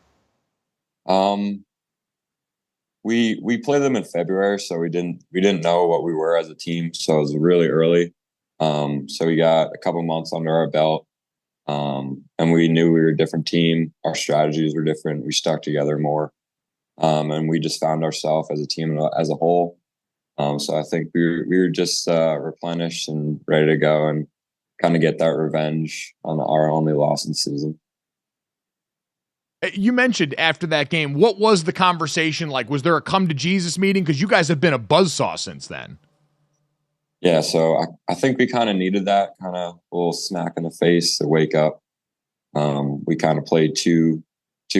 Speaker 16: We played them in February, so we didn't know what we were as a team, so it was really early. So we got a couple months under our belt, and we knew we were a different team. Our strategies were different. We stuck together more, and we just found ourselves as a team as a whole. So I think we were just replenished and ready to go and kind of get that revenge on our only loss in the season.
Speaker 1: You mentioned after that game, what was the conversation like? Was there a come to Jesus meeting? Because you guys have been a buzzsaw since then.
Speaker 16: Yeah, so I think we kind of needed that kind of little smack in the face to wake up. We kind of played two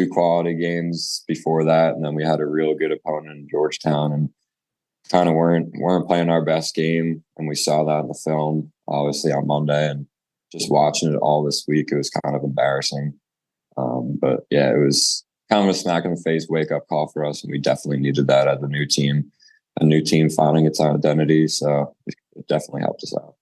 Speaker 16: quality games before that, and then we had a real good opponent in Georgetown, and kind of weren't playing our best game, and we saw that in the film, obviously on Monday, and just watching it all this week, it was kind of embarrassing. But yeah, it was kind of a smack in the face wake up call for us, and we definitely needed that as a new team finding its identity. So it definitely helped us out.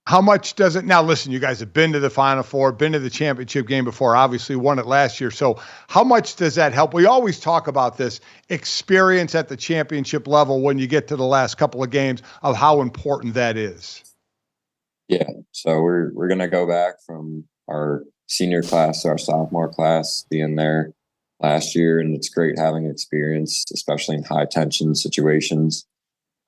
Speaker 3: How much does it now? Listen, you guys have been to the Final Four, been to the championship game before, obviously won it last year. So how much does that help? We always talk about this experience at the championship level when you get to the last couple of games of how important that is.
Speaker 16: Yeah. So we're going to go back from our senior class to our sophomore class, being there last year, and it's great having experience, especially in high tension situations,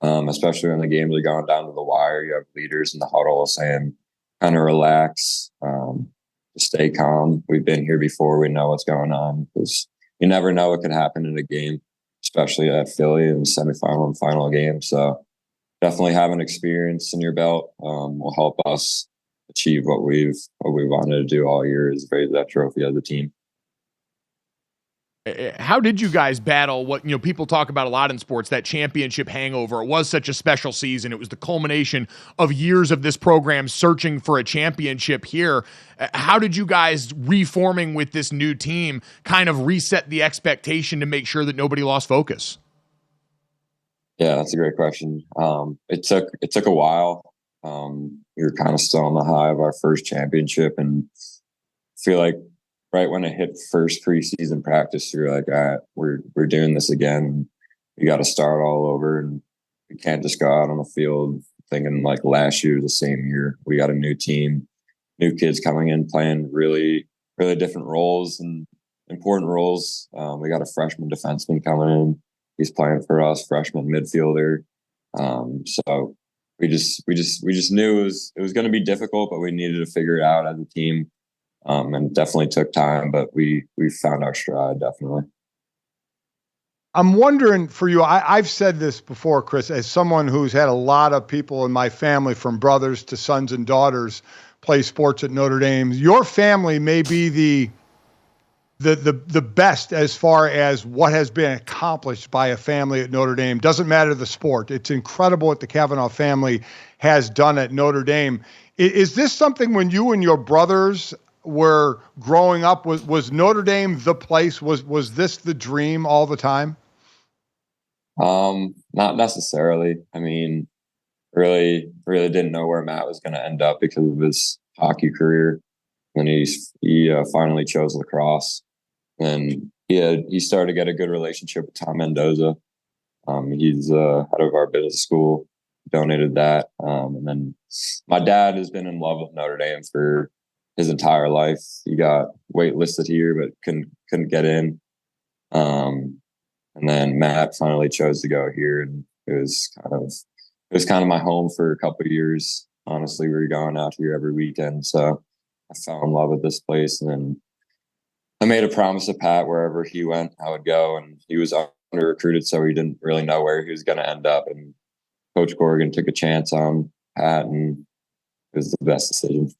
Speaker 16: especially when the games are going down to the wire. You have leaders in the huddle saying kind of relax, stay calm. We've been here before, we know what's going on, because you never know what could happen in a game, especially at Philly in the semifinal and final game. So definitely having experience in your belt will help us achieve what we wanted to do all year, is raise that trophy as a team.
Speaker 1: How did you guys battle what people talk about a lot in sports, that championship hangover? It was such a special season. It was the culmination of years of this program searching for a championship here. How did you guys, reforming with this new team, kind of reset the expectation to make sure that nobody lost focus?
Speaker 16: Yeah, that's a great question. It took a while. We were kind of still on the high of our first championship, and feel like right when it hit first preseason practice, you're like, all right, we're doing this again. We got to start all over, and we can't just go out on the field thinking like last year was the same year. We got a new team, new kids coming in playing really, really different roles and important roles. We got a freshman defenseman coming in. He's playing for us, freshman midfielder. So we just knew it was going to be difficult, but we needed to figure it out as a team. And it definitely took time, but we found our stride, definitely.
Speaker 3: I'm wondering for you, I've said this before, Chris, as someone who's had a lot of people in my family, from brothers to sons and daughters, play sports at Notre Dame. Your family may be the best as far as what has been accomplished by a family at Notre Dame. Doesn't matter the sport. It's incredible what the Kavanagh family has done at Notre Dame. Is this something when you and your brothers were growing up, was Notre Dame the place? Was this the dream all the time?
Speaker 16: Not necessarily. I mean, really didn't know where Matt was going to end up because of his hockey career. Then he finally chose lacrosse. And he started to get a good relationship with Tom Mendoza. He's head of our business school, donated that. And then my dad has been in love with Notre Dame for his entire life. He got waitlisted here, but couldn't get in. And then Matt finally chose to go here, and it was kind of my home for a couple of years. Honestly, we were going out here every weekend, so I fell in love with this place. And then I made a promise to Pat wherever he went, I would go, and he was under recruited, so he didn't really know where he was going to end up. And Coach Corrigan took a chance on Pat, and it was the best decision.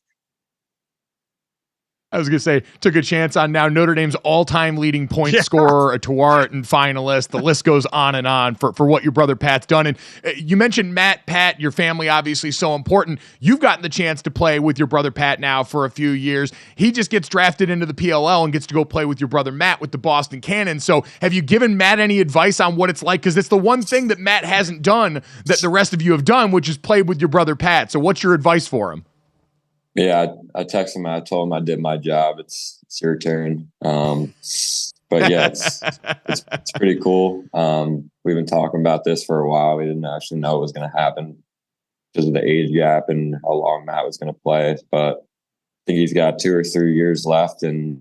Speaker 1: I was going to say, took a chance on now Notre Dame's all-time leading point scorer, a Tewaaraton finalist. The list goes on for what your brother Pat's done. And you mentioned Pat, your family obviously so important. You've gotten the chance to play with your brother Pat now for a few years. He just gets drafted into the PLL and gets to go play with your brother Matt with the Boston Cannons. So have you given Matt any advice on what it's like? Because it's the one thing that Matt hasn't done that the rest of you have done, which is played with your brother Pat. So what's your advice for him?
Speaker 16: Yeah, I texted him. I told him I did my job. It's your turn. But yeah, it's pretty cool. We've been talking about this for a while. We didn't actually know it was going to happen because of the age gap and how long Matt was going to play. But I think he's got 2 or 3 years left, and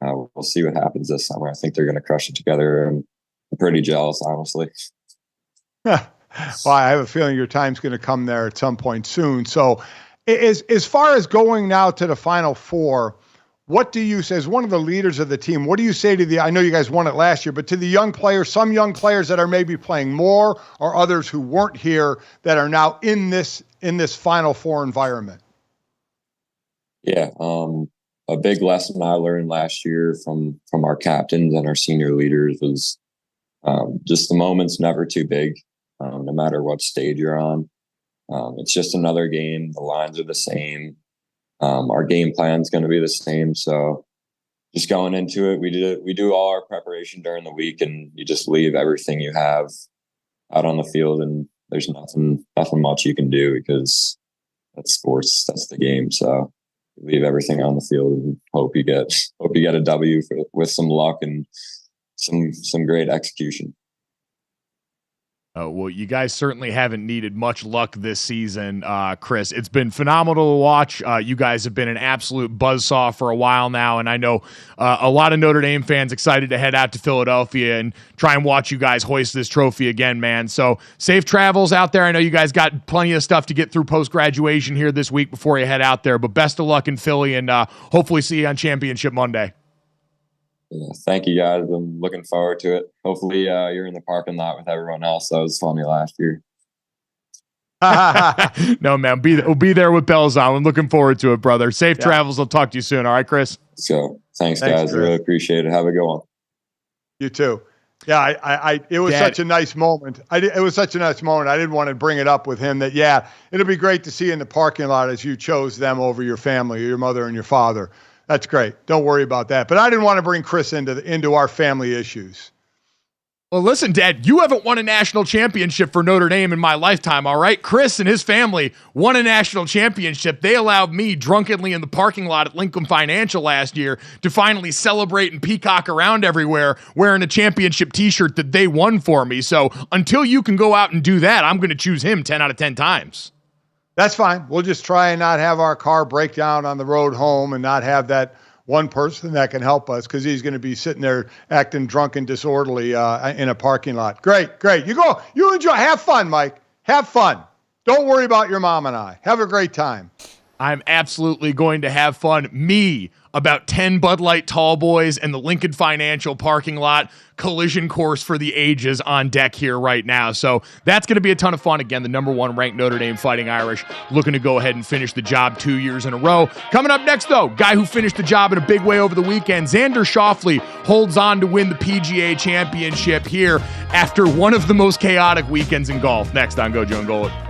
Speaker 16: we'll see what happens this summer. I think they're going to crush it together. And I'm pretty jealous, honestly.
Speaker 3: Well, I have a feeling your time's going to come there at some point soon. So, as far as going now to the Final Four, what do you say as one of the leaders of the team? What do you say to I know you guys won it last year, but to the young players, some young players that are maybe playing more, or others who weren't here that are now in this Final Four environment?
Speaker 16: Yeah, a big lesson I learned last year from our captains and our senior leaders was just the moment's never too big, no matter what stage you're on. It's just another game. The lines are the same. Our game plan is going to be the same. So just going into it, we do all our preparation during the week, and you just leave everything you have out on the field, and there's nothing much you can do because that's sports. That's the game. So leave everything on the field and hope you get a W with some luck and some great execution.
Speaker 1: Well, you guys certainly haven't needed much luck this season, Chris. It's been phenomenal to watch. You guys have been an absolute buzzsaw for a while now, and I know a lot of Notre Dame fans excited to head out to Philadelphia and try and watch you guys hoist this trophy again, man. So safe travels out there. I know you guys got plenty of stuff to get through post-graduation here this week before you head out there, but best of luck in Philly, and hopefully see you on Championship Monday.
Speaker 16: Yeah, thank you, guys. I'm looking forward to it. Hopefully you're in the parking lot with everyone else. That was funny last year.
Speaker 1: No, man. We'll be there with bells on. I'm looking forward to it, brother. Safe travels. I'll talk to you soon. All right, Chris?
Speaker 16: So thanks guys. Really appreciate it. Have a good one.
Speaker 3: You too. Yeah, it was such a nice moment. It was such a nice moment. I didn't want to bring it up with him that, it'll be great to see you in the parking lot as you chose them over your family, your mother and your father. That's great. Don't worry about that. But I didn't want to bring Chris into our family issues.
Speaker 1: Well, listen, Dad, you haven't won a national championship for Notre Dame in my lifetime, all right? Chris and his family won a national championship. They allowed me drunkenly in the parking lot at Lincoln Financial last year to finally celebrate and peacock around everywhere wearing a championship T-shirt that they won for me. So until you can go out and do that, I'm going to choose him 10 out of 10 times.
Speaker 3: That's fine. We'll just try and not have our car break down on the road home and not have that one person that can help us because he's going to be sitting there acting drunk and disorderly in a parking lot. Great. You enjoy. Have fun, Mike. Have fun. Don't worry about your mom and I. Have a great time.
Speaker 1: I'm absolutely going to have fun. Me, about 10 Bud Light tall boys, and the Lincoln Financial parking lot collision course for the ages on deck here right now. So that's going to be a ton of fun. Again, the number 1 ranked Notre Dame Fighting Irish looking to go ahead and finish the job 2 years in a row. Coming up next, though, guy who finished the job in a big way over the weekend, Xander Schauffele holds on to win the PGA Championship here after one of the most chaotic weekends in golf. Next on GoJo Golic.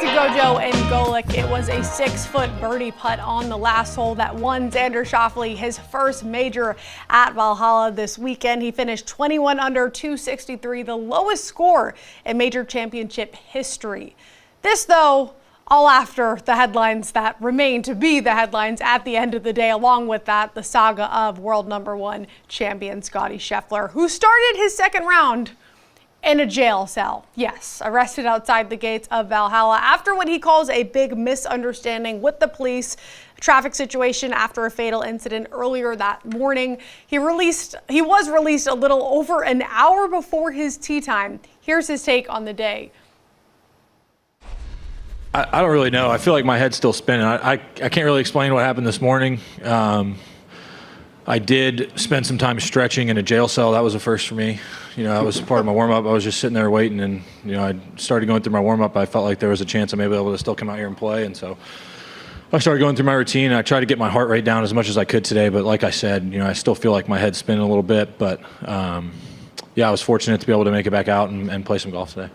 Speaker 2: GoJo and Golic. It was a 6-foot birdie putt on the last hole that won Xander Schauffele his first major at Valhalla this weekend. He finished 21 under 263, the lowest score in major championship history. This, though, all after the headlines that remain to be the headlines at the end of the day. Along with that, the saga of world number 1 champion Scottie Scheffele, who started his second round in a jail cell. Yes, arrested outside the gates of Valhalla after what he calls a big misunderstanding with the police, traffic situation after a fatal incident earlier that morning. He was released a little over an hour before his tee time. Here's his take on the day.
Speaker 17: I don't really know. I feel like my head's still spinning. I can't really explain what happened this morning. I did spend some time stretching in a jail cell. That was a first for me. That was part of my warm-up. I was just sitting there waiting, and, I started going through my warm-up. I felt like there was a chance I may be able to still come out here and play, and so I started going through my routine. I tried to get my heart rate down as much as I could today, but like I said, I still feel like my head's spinning a little bit, but I was fortunate to be able to make it back out and play some golf today.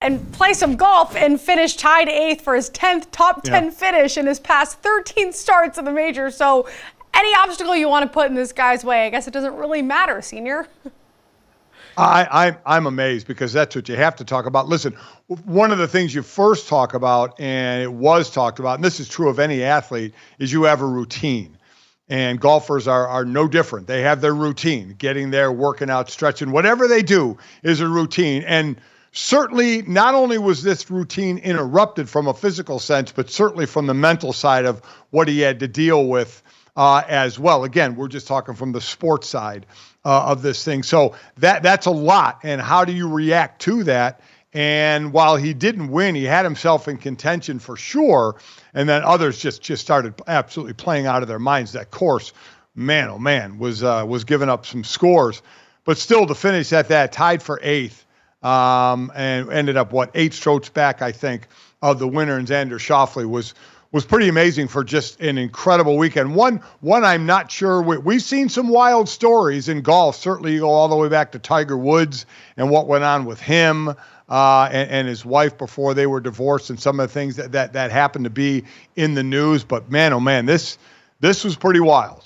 Speaker 2: And play some golf and finish tied 8th for his 10th top 10 finish in his past 13 starts in the major. So any obstacle you want to put in this guy's way, I guess it doesn't really matter, senior.
Speaker 3: I'm amazed because that's what you have to talk about. Listen, one of the things you first talk about, and it was talked about, and this is true of any athlete, is you have a routine. And golfers are no different. They have their routine, getting there, working out, stretching, whatever they do is a routine. And certainly, not only was this routine interrupted from a physical sense, but certainly from the mental side of what he had to deal with as well. Again, we're just talking from the sports side of this thing. So that's a lot. And how do you react to that? And while he didn't win, he had himself in contention for sure. And then others just started absolutely playing out of their minds. That course, man, oh man, was giving up some scores. But still to finish at that, tied for 8th. And ended up, 8 strokes back, I think, of the winner, and Xander Schauffele was pretty amazing for just an incredible weekend. One I'm not sure. We've seen some wild stories in golf. Certainly, you go all the way back to Tiger Woods and what went on with him and his wife before they were divorced, and some of the things that happened to be in the news. But man, oh man, this was pretty wild.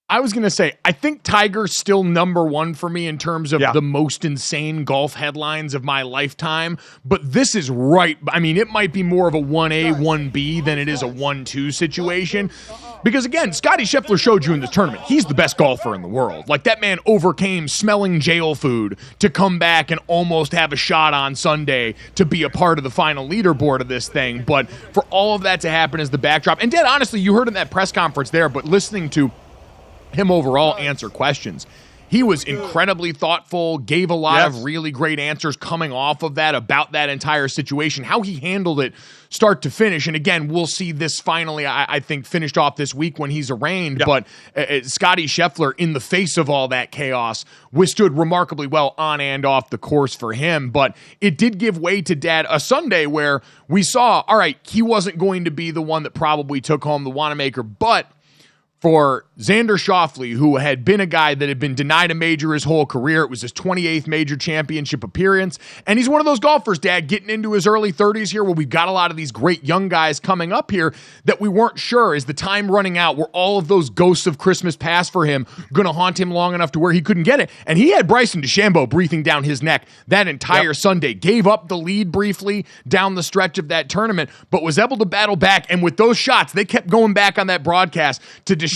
Speaker 1: I was going to say, I think Tiger's still number 1 for me in terms of the most insane golf headlines of my lifetime. But this is right. I mean, it might be more of a 1A, 1B than it is a 1-2 situation. Because again, Scottie Scheffele showed you in this tournament, he's the best golfer in the world. Like, that man overcame smelling jail food to come back and almost have a shot on Sunday to be a part of the final leaderboard of this thing. But for all of that to happen as the backdrop, and Dad, honestly, you heard in that press conference there, but listening to him overall answer questions, he was incredibly thoughtful, gave a lot of really great answers coming off of that about that entire situation, how he handled it start to finish. And again, we'll see this finally, I think, finished off this week when he's arraigned. But Scottie Scheffele, in the face of all that chaos, withstood remarkably well on and off the course for him. But it did give way to, Dad, a Sunday where we saw, all right, he wasn't going to be the one that probably took home the Wanamaker, but for Xander Schauffele, who had been a guy that had been denied a major his whole career. It was his 28th major championship appearance. And he's one of those golfers, Dad, getting into his early 30s here, where we've got a lot of these great young guys coming up here that we weren't sure, is the time running out, were all of those ghosts of Christmas past for him going to haunt him long enough to where he couldn't get it. And he had Bryson DeChambeau breathing down his neck that entire Sunday, gave up the lead briefly down the stretch of that tournament, but was able to battle back. And with those shots, they kept going back on that broadcast to DeChambeau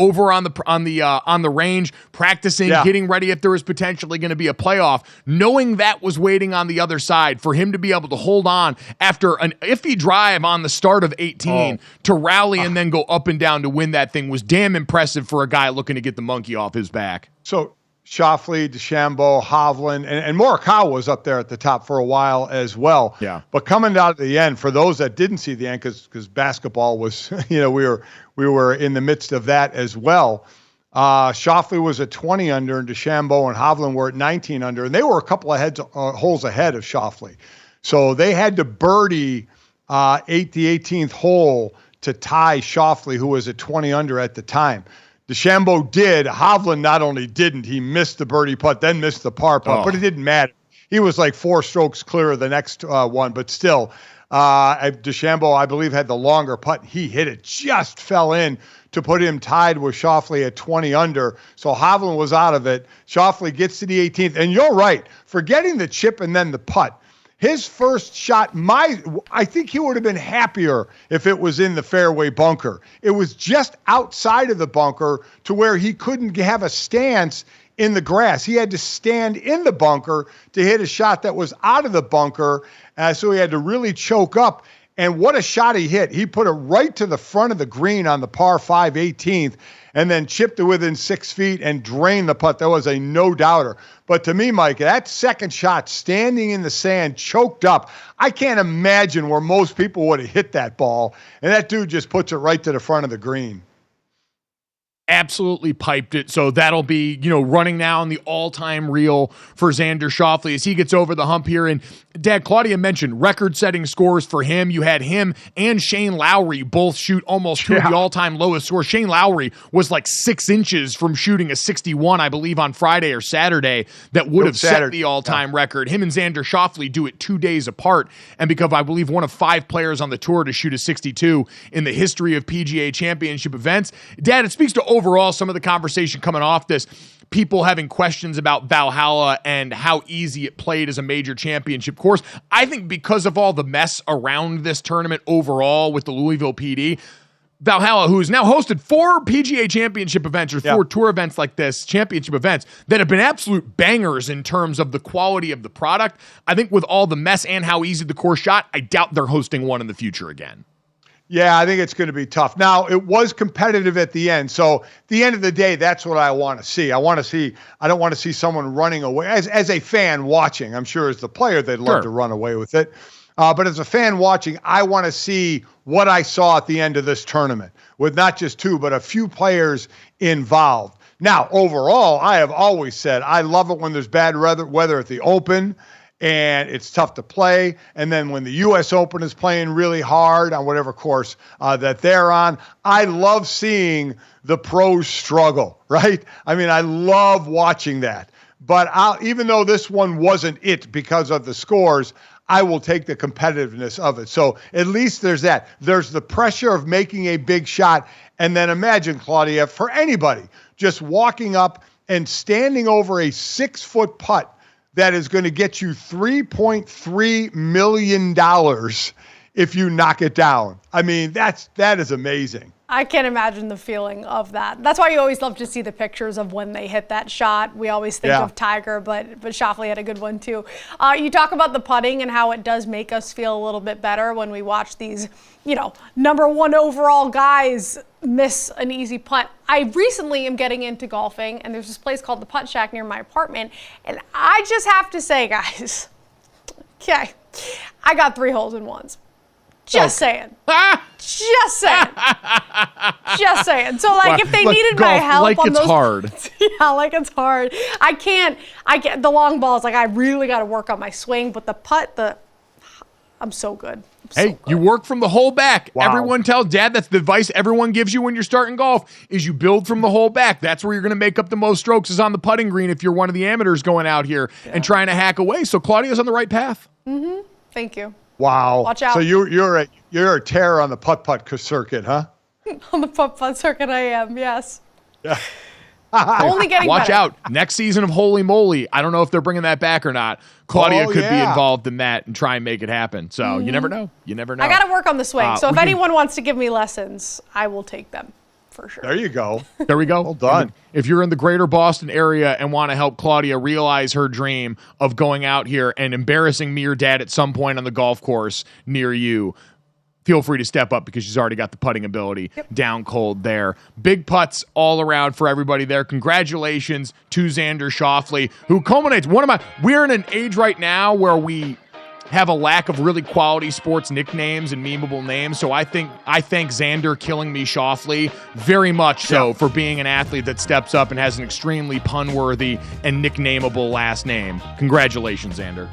Speaker 1: over on the range, practicing, getting ready if there was potentially going to be a playoff, knowing that was waiting on the other side for him to be able to hold on after an iffy drive on the start of 18 to rally and then go up and down to win that thing was damn impressive for a guy looking to get the monkey off his back.
Speaker 3: So Schauffele, DeChambeau, Hovland, and Morikawa was up there at the top for a while as well.
Speaker 1: Yeah.
Speaker 3: But coming down to the end, for those that didn't see the end, because basketball was, we were in the midst of that as well. Schauffele was at 20 under, and DeChambeau and Hovland were at 19 under, and they were a couple of holes ahead of Schauffele. So they had to birdie the 18th hole to tie Schauffele, who was at 20 under at the time. DeChambeau did. Hovland not only didn't, he missed the birdie putt, then missed the par putt, but it didn't matter. he was like 4 strokes clear of the next one, but still, DeChambeau, I believe, had the longer putt. He hit it, just fell in to put him tied with Schauffele at 20 under. So Hovland was out of it. Schauffele gets to the 18th. And you're right, forgetting the chip and then the putt. His first shot, I think he would have been happier if it was in the fairway bunker. It was just outside of the bunker to where he couldn't have a stance in the grass. He had to stand in the bunker to hit a shot that was out of the bunker. So he had to really choke up. And what a shot he hit. He put it right to the front of the green on the par 5 18th and then chipped it within 6 feet and drained the putt. That was a no-doubter. But to me, Mike, that second shot, standing in the sand, choked up, I can't imagine where most people would have hit that ball. And that dude just puts it right to the front of the green.
Speaker 1: Absolutely piped it. So that'll be, running now on the all-time reel for Xander Schauffele as he gets over the hump here. And Dad, Claudia mentioned record-setting scores for him. You had him and Shane Lowry both shoot almost two of the all-time lowest scores. Shane Lowry was like 6 inches from shooting a 61, I believe, on Friday or Saturday that would have set the all-time record. Him and Xander Schauffele do it 2 days apart and become, I believe, one of 5 players on the tour to shoot a 62 in the history of PGA Championship events. Dad, it speaks to overall some of the conversation coming off this, people having questions about Valhalla and how easy it played as a major championship course. I think because of all the mess around this tournament overall with the Louisville PD, Valhalla, who has now hosted 4 PGA Championship events or 4 tour events like this, championship events, that have been absolute bangers in terms of the quality of the product. I think with all the mess and how easy the course shot, I doubt they're hosting one in the future again.
Speaker 3: Yeah, I think it's going to be tough. Now, it was competitive at the end. So at the end of the day, that's what I want to see. I don't want to see someone running away. As a fan watching, I'm sure as the player, they'd love to run away with it. But as a fan watching, I want to see what I saw at the end of this tournament with not just 2, but a few players involved. Now, overall, I have always said I love it when there's bad weather at the Open and it's tough to play. And then when the U.S. Open is playing really hard on whatever course that they're on, I love seeing the pros struggle, right? I mean, I love watching that. But even though this one wasn't it because of the scores, I will take the competitiveness of it. So at least there's that. There's the pressure of making a big shot. And then imagine, Claudia, for anybody, just walking up and standing over a 6-foot putt that is going to get you $3.3 million if you knock it down. I mean, that is amazing.
Speaker 2: I can't imagine the feeling of that. That's why you always love to see the pictures of when they hit that shot. We always think of Tiger, but Schauffele had a good one too. You talk about the putting and how it does make us feel a little bit better when we watch these, number 1 overall guys miss an easy putt. I recently am getting into golfing, and there's this place called the Putt Shack near my apartment, and I just have to say, guys, okay, I got 3 holes in ones. Just saying. Just saying. Just saying. So, if they needed my help on those...
Speaker 1: hard.
Speaker 2: Yeah, it's hard. I can't, the long balls, I really got to work on my swing, but the putt, I'm so good.
Speaker 1: You work from the hole back. Wow. Everyone tells Dad that's the advice everyone gives you when you're starting golf is you build from the hole back. That's where you're going to make up the most strokes is on the putting green if you're one of the amateurs going out here and trying to hack away. So Claudia's on the right path.
Speaker 2: Mm-hmm. Thank you.
Speaker 3: Wow.
Speaker 2: Watch out.
Speaker 3: So you're a terror on the putt circuit, huh?
Speaker 2: On the putt circuit, I am. Yes.
Speaker 3: Yeah.
Speaker 2: Only getting
Speaker 1: Watch
Speaker 2: better.
Speaker 1: out. Next season of Holy Moly, I don't know if they're bringing that back or not. Claudia could be involved in that and try and make it happen. So you never know. You never know.
Speaker 2: I got to work on the swing. So if anyone wants to give me lessons, I will take them for sure.
Speaker 3: There you go.
Speaker 1: There we go.
Speaker 3: Well done.
Speaker 1: If you're in the greater Boston area and want to help Claudia realize her dream of going out here and embarrassing me or Dad at some point on the golf course near you, feel free to step up because she's already got the putting ability down cold there. Big putts all around for everybody there. Congratulations to Xander Schauffele, who culminates we're in an age right now where we have a lack of really quality sports nicknames and memeable names. So I thank Xander Killing Me Schauffele very much so for being an athlete that steps up and has an extremely pun-worthy and nicknameable last name. Congratulations, Xander.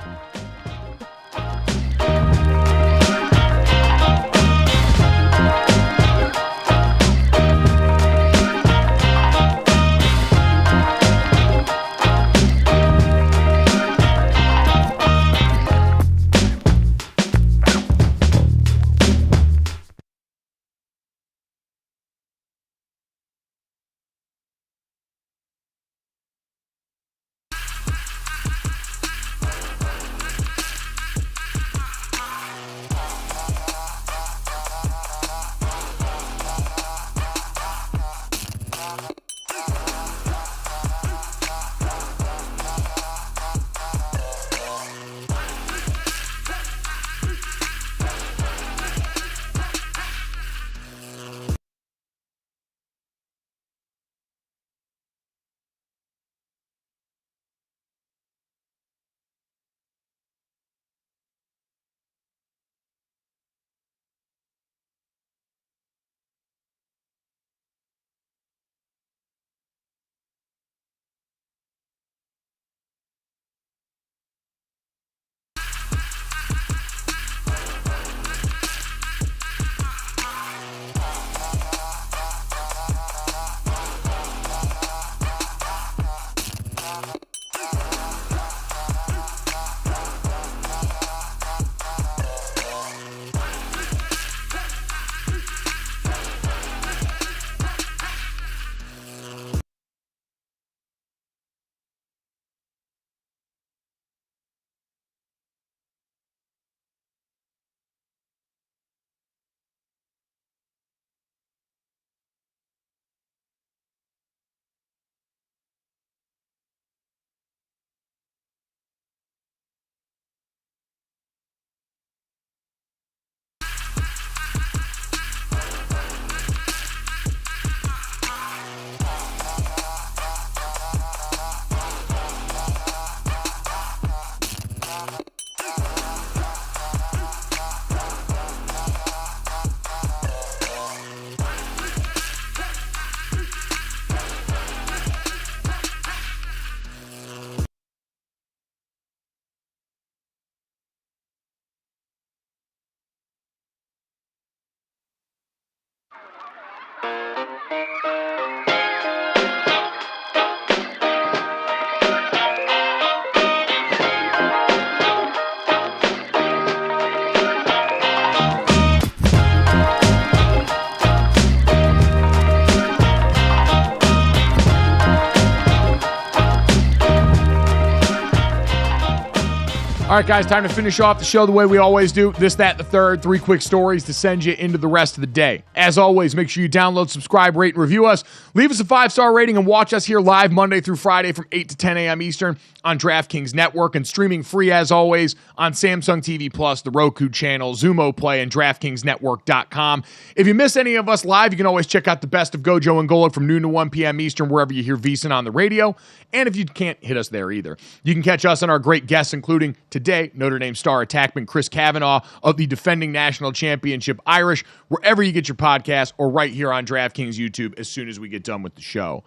Speaker 1: All right, guys, time to finish off the show the way we always do. This, that, the third. 3 quick stories to send you into the rest of the day. As always, make sure you download, subscribe, rate, and review us. Leave us a 5-star rating and watch us here live Monday through Friday from 8 to 10 a.m. Eastern on DraftKings Network and streaming free, as always, on Samsung TV Plus, the Roku channel, Xumo Play, and DraftKingsNetwork.com. If you miss any of us live, you can always check out the best of GoJo and Golic from noon to 1 p.m. Eastern, wherever you hear VEASAN on the radio. And if you can't hit us there either, you can catch us and our great guests, including today, Notre Dame star attackman Chris Kavanaugh of the defending national championship Irish, wherever you get your podcast, or right here on DraftKings YouTube as soon as we get done with the show.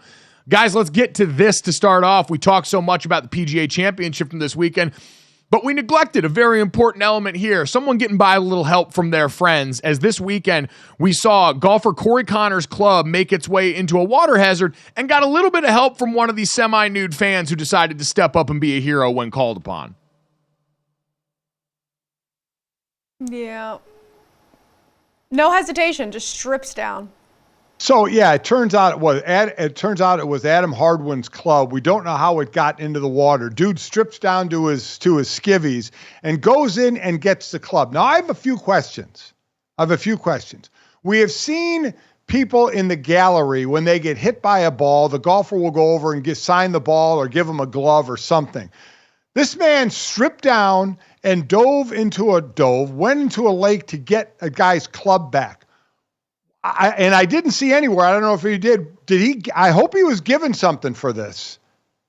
Speaker 1: Guys, let's get to this to start off. We talked so much about the PGA Championship from this weekend, but we neglected a very important element here. Someone getting by a little help from their friends, as this weekend we saw golfer Corey Connor's club make its way into a water hazard and got a little bit of help from one of these semi-nude fans who decided to step up and be a hero when called upon.
Speaker 2: Yeah. No hesitation, just strips down.
Speaker 3: So yeah, it turns out it was Adam Hardwin's club. We don't know how it got into the water. Dude strips down to his skivvies and goes in and gets the club. Now I have a few questions. We have seen people in the gallery, when they get hit by a ball, the golfer will go over and sign the ball or give him a glove or something. This man stripped down and went into a lake to get a guy's club back. I didn't see anywhere. I don't know if he did. Did he? I hope he was given something for this.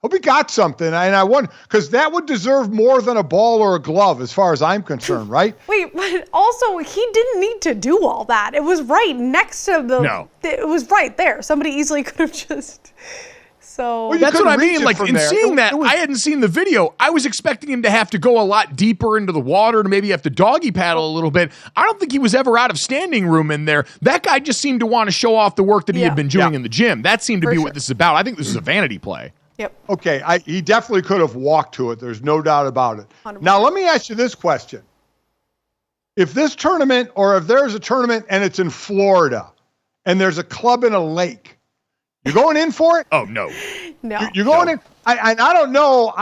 Speaker 3: Hope he got something. And I wonder, because that would deserve more than a ball or a glove as far as I'm concerned, right?
Speaker 2: Wait, but also he didn't need to do all that. It was right next to the. No. It was right there. Somebody easily could have just. So
Speaker 1: well, that's what I mean. Like, in seeing that, I hadn't seen the video. I was expecting him to have to go a lot deeper into the water, to maybe have to doggy paddle a little bit. I don't think he was ever out of standing room in there. That guy just seemed to want to show off the work that he had been doing in the gym. That seemed to be what this is about. I think this is a vanity play.
Speaker 2: Yep.
Speaker 3: Okay, he definitely could have walked to it. There's no doubt about it. 100%. Now, let me ask you this question. If this tournament, or if there's a tournament and it's in Florida and there's a club in a lake, you're going in for it?
Speaker 1: Oh, no.
Speaker 2: No.
Speaker 3: You're going in? I don't know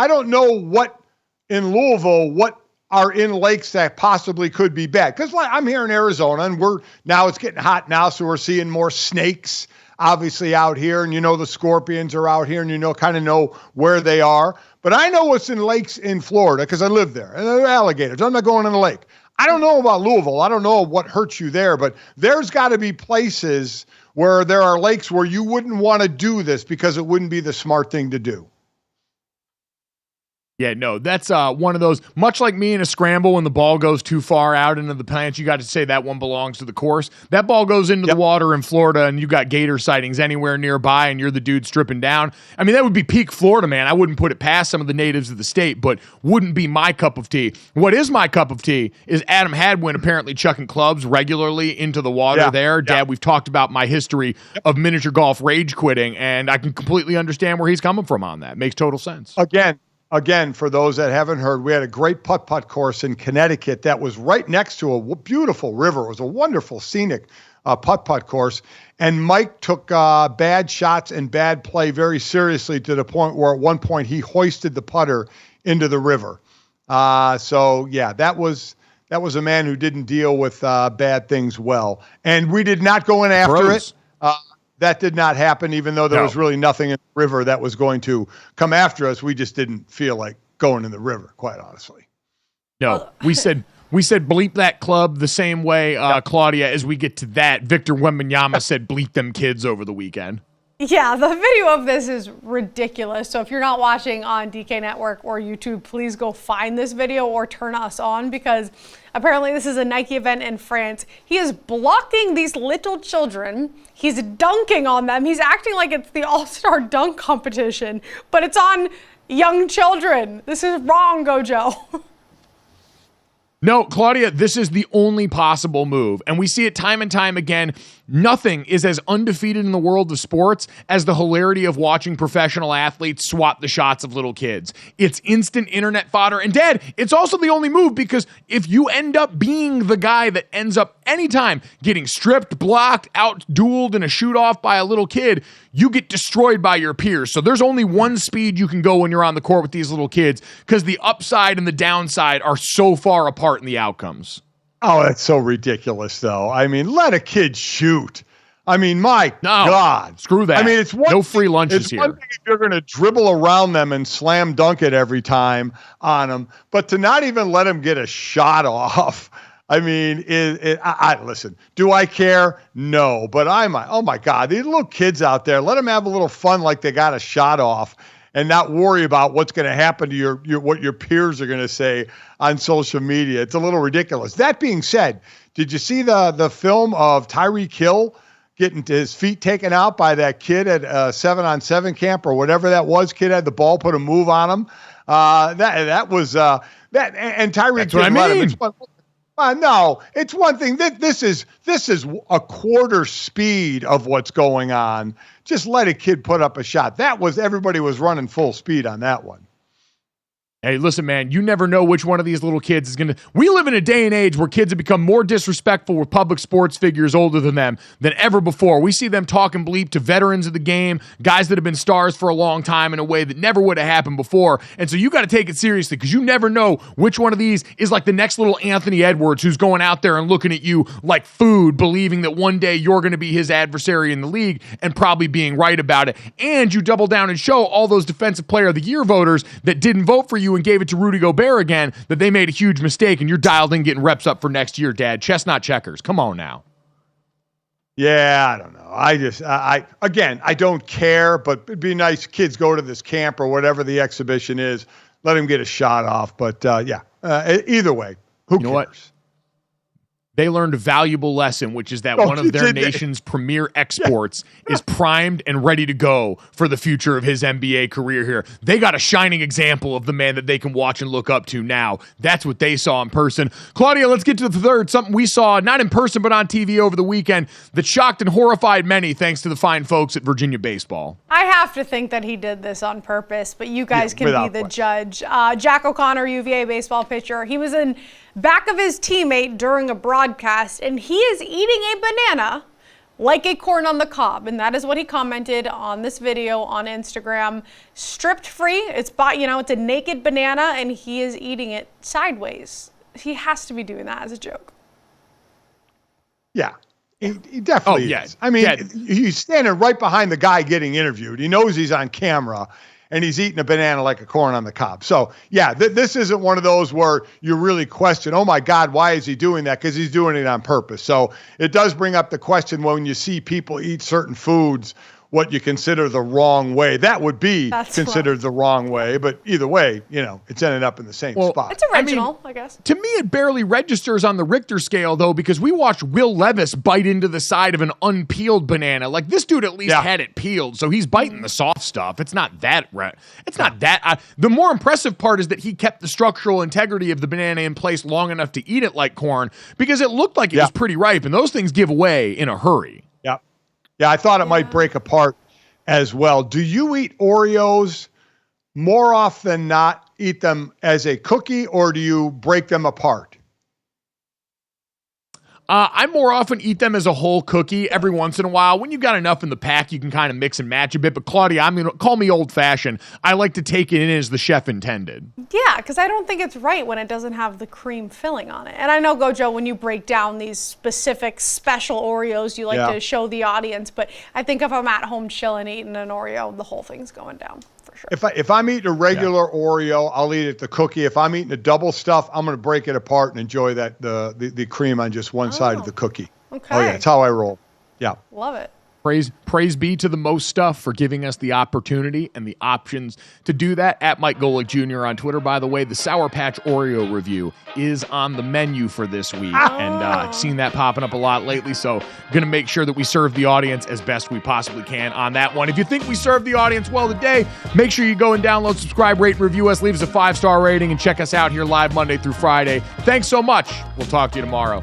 Speaker 3: what in Louisville, what are in lakes that possibly could be bad. Because I'm here in Arizona, and it's getting hot now, so we're seeing more snakes, obviously, out here. And the scorpions are out here, and kind of know where they are. But I know what's in lakes in Florida because I live there. And there are alligators. I'm not going in the lake. I don't know about Louisville. I don't know what hurts you there. But there's got to be places where there are lakes where you wouldn't want to do this because it wouldn't be the smart thing to do.
Speaker 1: Yeah, no, that's one of those, much like me in a scramble when the ball goes too far out into the pants, you got to say that one belongs to the course. That ball goes into the water in Florida and you got gator sightings anywhere nearby and you're the dude stripping down. I mean, that would be peak Florida, man. I wouldn't put it past some of the natives of the state, but wouldn't be my cup of tea. What is my cup of tea is Adam Hadwin apparently chucking clubs regularly into the water there. Dad, we've talked about my history of miniature golf rage quitting, and I can completely understand where he's coming from on that. Makes total sense.
Speaker 3: Again, for those that haven't heard, we had a great putt-putt course in Connecticut that was right next to a beautiful river. It was a wonderful, scenic putt-putt course. And Mike took bad shots and bad play very seriously to the point where at one point he hoisted the putter into the river. That was a man who didn't deal with bad things well. And we did not go in after it. That did not happen, even though there was really nothing in the river that was going to come after us. We just didn't feel like going in the river, quite honestly.
Speaker 1: No, we said bleep that club the same way, Claudia, as we get to that. Victor Wembanyama said bleep them kids over the weekend.
Speaker 2: Yeah, the video of this is ridiculous. So if you're not watching on DK Network or YouTube, please go find this video or turn us on, because apparently this is a Nike event in France. He is blocking these little children. He's dunking on them. He's acting like it's the All-Star dunk competition, but it's on young children. This is wrong, GoJo.
Speaker 1: No, Claudia, this is the only possible move. And we see it time and time again. Nothing is as undefeated in the world of sports as the hilarity of watching professional athletes swat the shots of little kids. It's instant internet fodder. And Dad, it's also the only move, because if you end up being the guy that ends up anytime getting stripped, blocked, out-dueled in a shoot-off by a little kid, you get destroyed by your peers. So there's only one speed you can go when you're on the court with these little kids because the upside and the downside are so far apart in the outcomes.
Speaker 3: Oh, that's so ridiculous, though. I mean, let a kid shoot. I mean, God.
Speaker 1: Screw that.
Speaker 3: I mean, it's
Speaker 1: no free lunches here.
Speaker 3: One thing if you're going to dribble around them and slam dunk it every time on them, but to not even let them get a shot off. I mean, listen, do I care? No, but oh my God, these little kids out there, let them have a little fun like they got a shot off and not worry about what's going to happen to what your peers are going to say on social media. It's a little ridiculous. That being said, did you see the film of Tyreek Hill getting his feet taken out by that kid at 7-on-7 camp or whatever that was? Kid had the ball, put a move on him. That was that, and Tyreek didn't let him. No, it's one thing. This is a quarter speed of what's going on. Just let a kid put up a shot. Everybody was running full speed on that one.
Speaker 1: Hey, listen, man, you never know which one of these little kids is going to... We live in a day and age where kids have become more disrespectful with public sports figures older than them than ever before. We see them talking bleep to veterans of the game, guys that have been stars for a long time in a way that never would have happened before. And so you got to take it seriously because you never know which one of these is like the next little Anthony Edwards who's going out there and looking at you like food, believing that one day you're going to be his adversary in the league and probably being right about it. And you double down and show all those Defensive Player of the Year voters that didn't vote for you and gave it to Rudy Gobert again, that they made a huge mistake and you're dialed in getting reps up for next year, Dad. Chestnut checkers. Come on now.
Speaker 3: Yeah, I don't know. I don't care, but it'd be nice kids go to this camp or whatever the exhibition is. Let him get a shot off. But either way, who cares?
Speaker 1: What? They learned a valuable lesson, which is that one of their nation's premier exports is primed and ready to go for the future of his NBA career here. They got a shining example of the man that they can watch and look up to now. That's what they saw in person. Claudia, let's get to the third. Something we saw, not in person, but on TV over the weekend that shocked and horrified many thanks to the fine folks at Virginia Baseball.
Speaker 2: I have to think that he did this on purpose, but you guys can be the judge. Jack O'Connor, UVA baseball pitcher, he was in back of his teammate during a broadcast, and he is eating a banana like a corn on the cob, and that is what he commented on this video on Instagram. Stripped free, it's a naked banana, and he is eating it sideways. He has to be doing that as a joke.
Speaker 3: Yeah, he definitely is. I mean, he's standing right behind the guy getting interviewed. He knows he's on camera. And he's eating a banana like a corn on the cob. So, this isn't one of those where you really question, oh, my God, why is he doing that? Because he's doing it on purpose. So it does bring up the question when you see people eat certain foods, what you consider the wrong way. That would be considered the wrong way. But either way, it's ended up in the same spot.
Speaker 2: It's original, I guess.
Speaker 1: To me, it barely registers on the Richter scale, though, because we watched Will Levis bite into the side of an unpeeled banana. Like, this dude at least had it peeled, so he's biting the soft stuff. It's not that. The more impressive part is that he kept the structural integrity of the banana in place long enough to eat it like corn, because it looked like it was pretty ripe, and those things give away in a hurry.
Speaker 3: Yeah, I thought it might break apart as well. Do you eat Oreos more often than not, eat them as a cookie, or do you break them apart?
Speaker 1: I more often eat them as a whole cookie every once in a while. When you've got enough in the pack, you can kind of mix and match a bit. But Claudia, call me old-fashioned. I like to take it in as the chef intended.
Speaker 2: Yeah, because I don't think it's right when it doesn't have the cream filling on it. And I know, GoJo, when you break down these specific special Oreos, you like to show the audience. But I think if I'm at home chilling, eating an Oreo, the whole thing's going down. Sure.
Speaker 3: If I'm eating a regular Oreo, I'll eat it the cookie. If I'm eating a double stuff, I'm going to break it apart and enjoy that the cream on just one side of the cookie.
Speaker 2: Okay.
Speaker 3: Oh yeah, that's how I roll. Yeah.
Speaker 2: Love it.
Speaker 1: Praise be to the Most Stuff for giving us the opportunity and the options to do that. At Mike Golic Jr. on Twitter, by the way, the Sour Patch Oreo review is on the menu for this week. And I've seen that popping up a lot lately, so going to make sure that we serve the audience as best we possibly can on that one. If you think we served the audience well today, make sure you go and download, subscribe, rate, and review us, leave us a 5-star rating, and check us out here live Monday through Friday. Thanks so much. We'll talk to you tomorrow.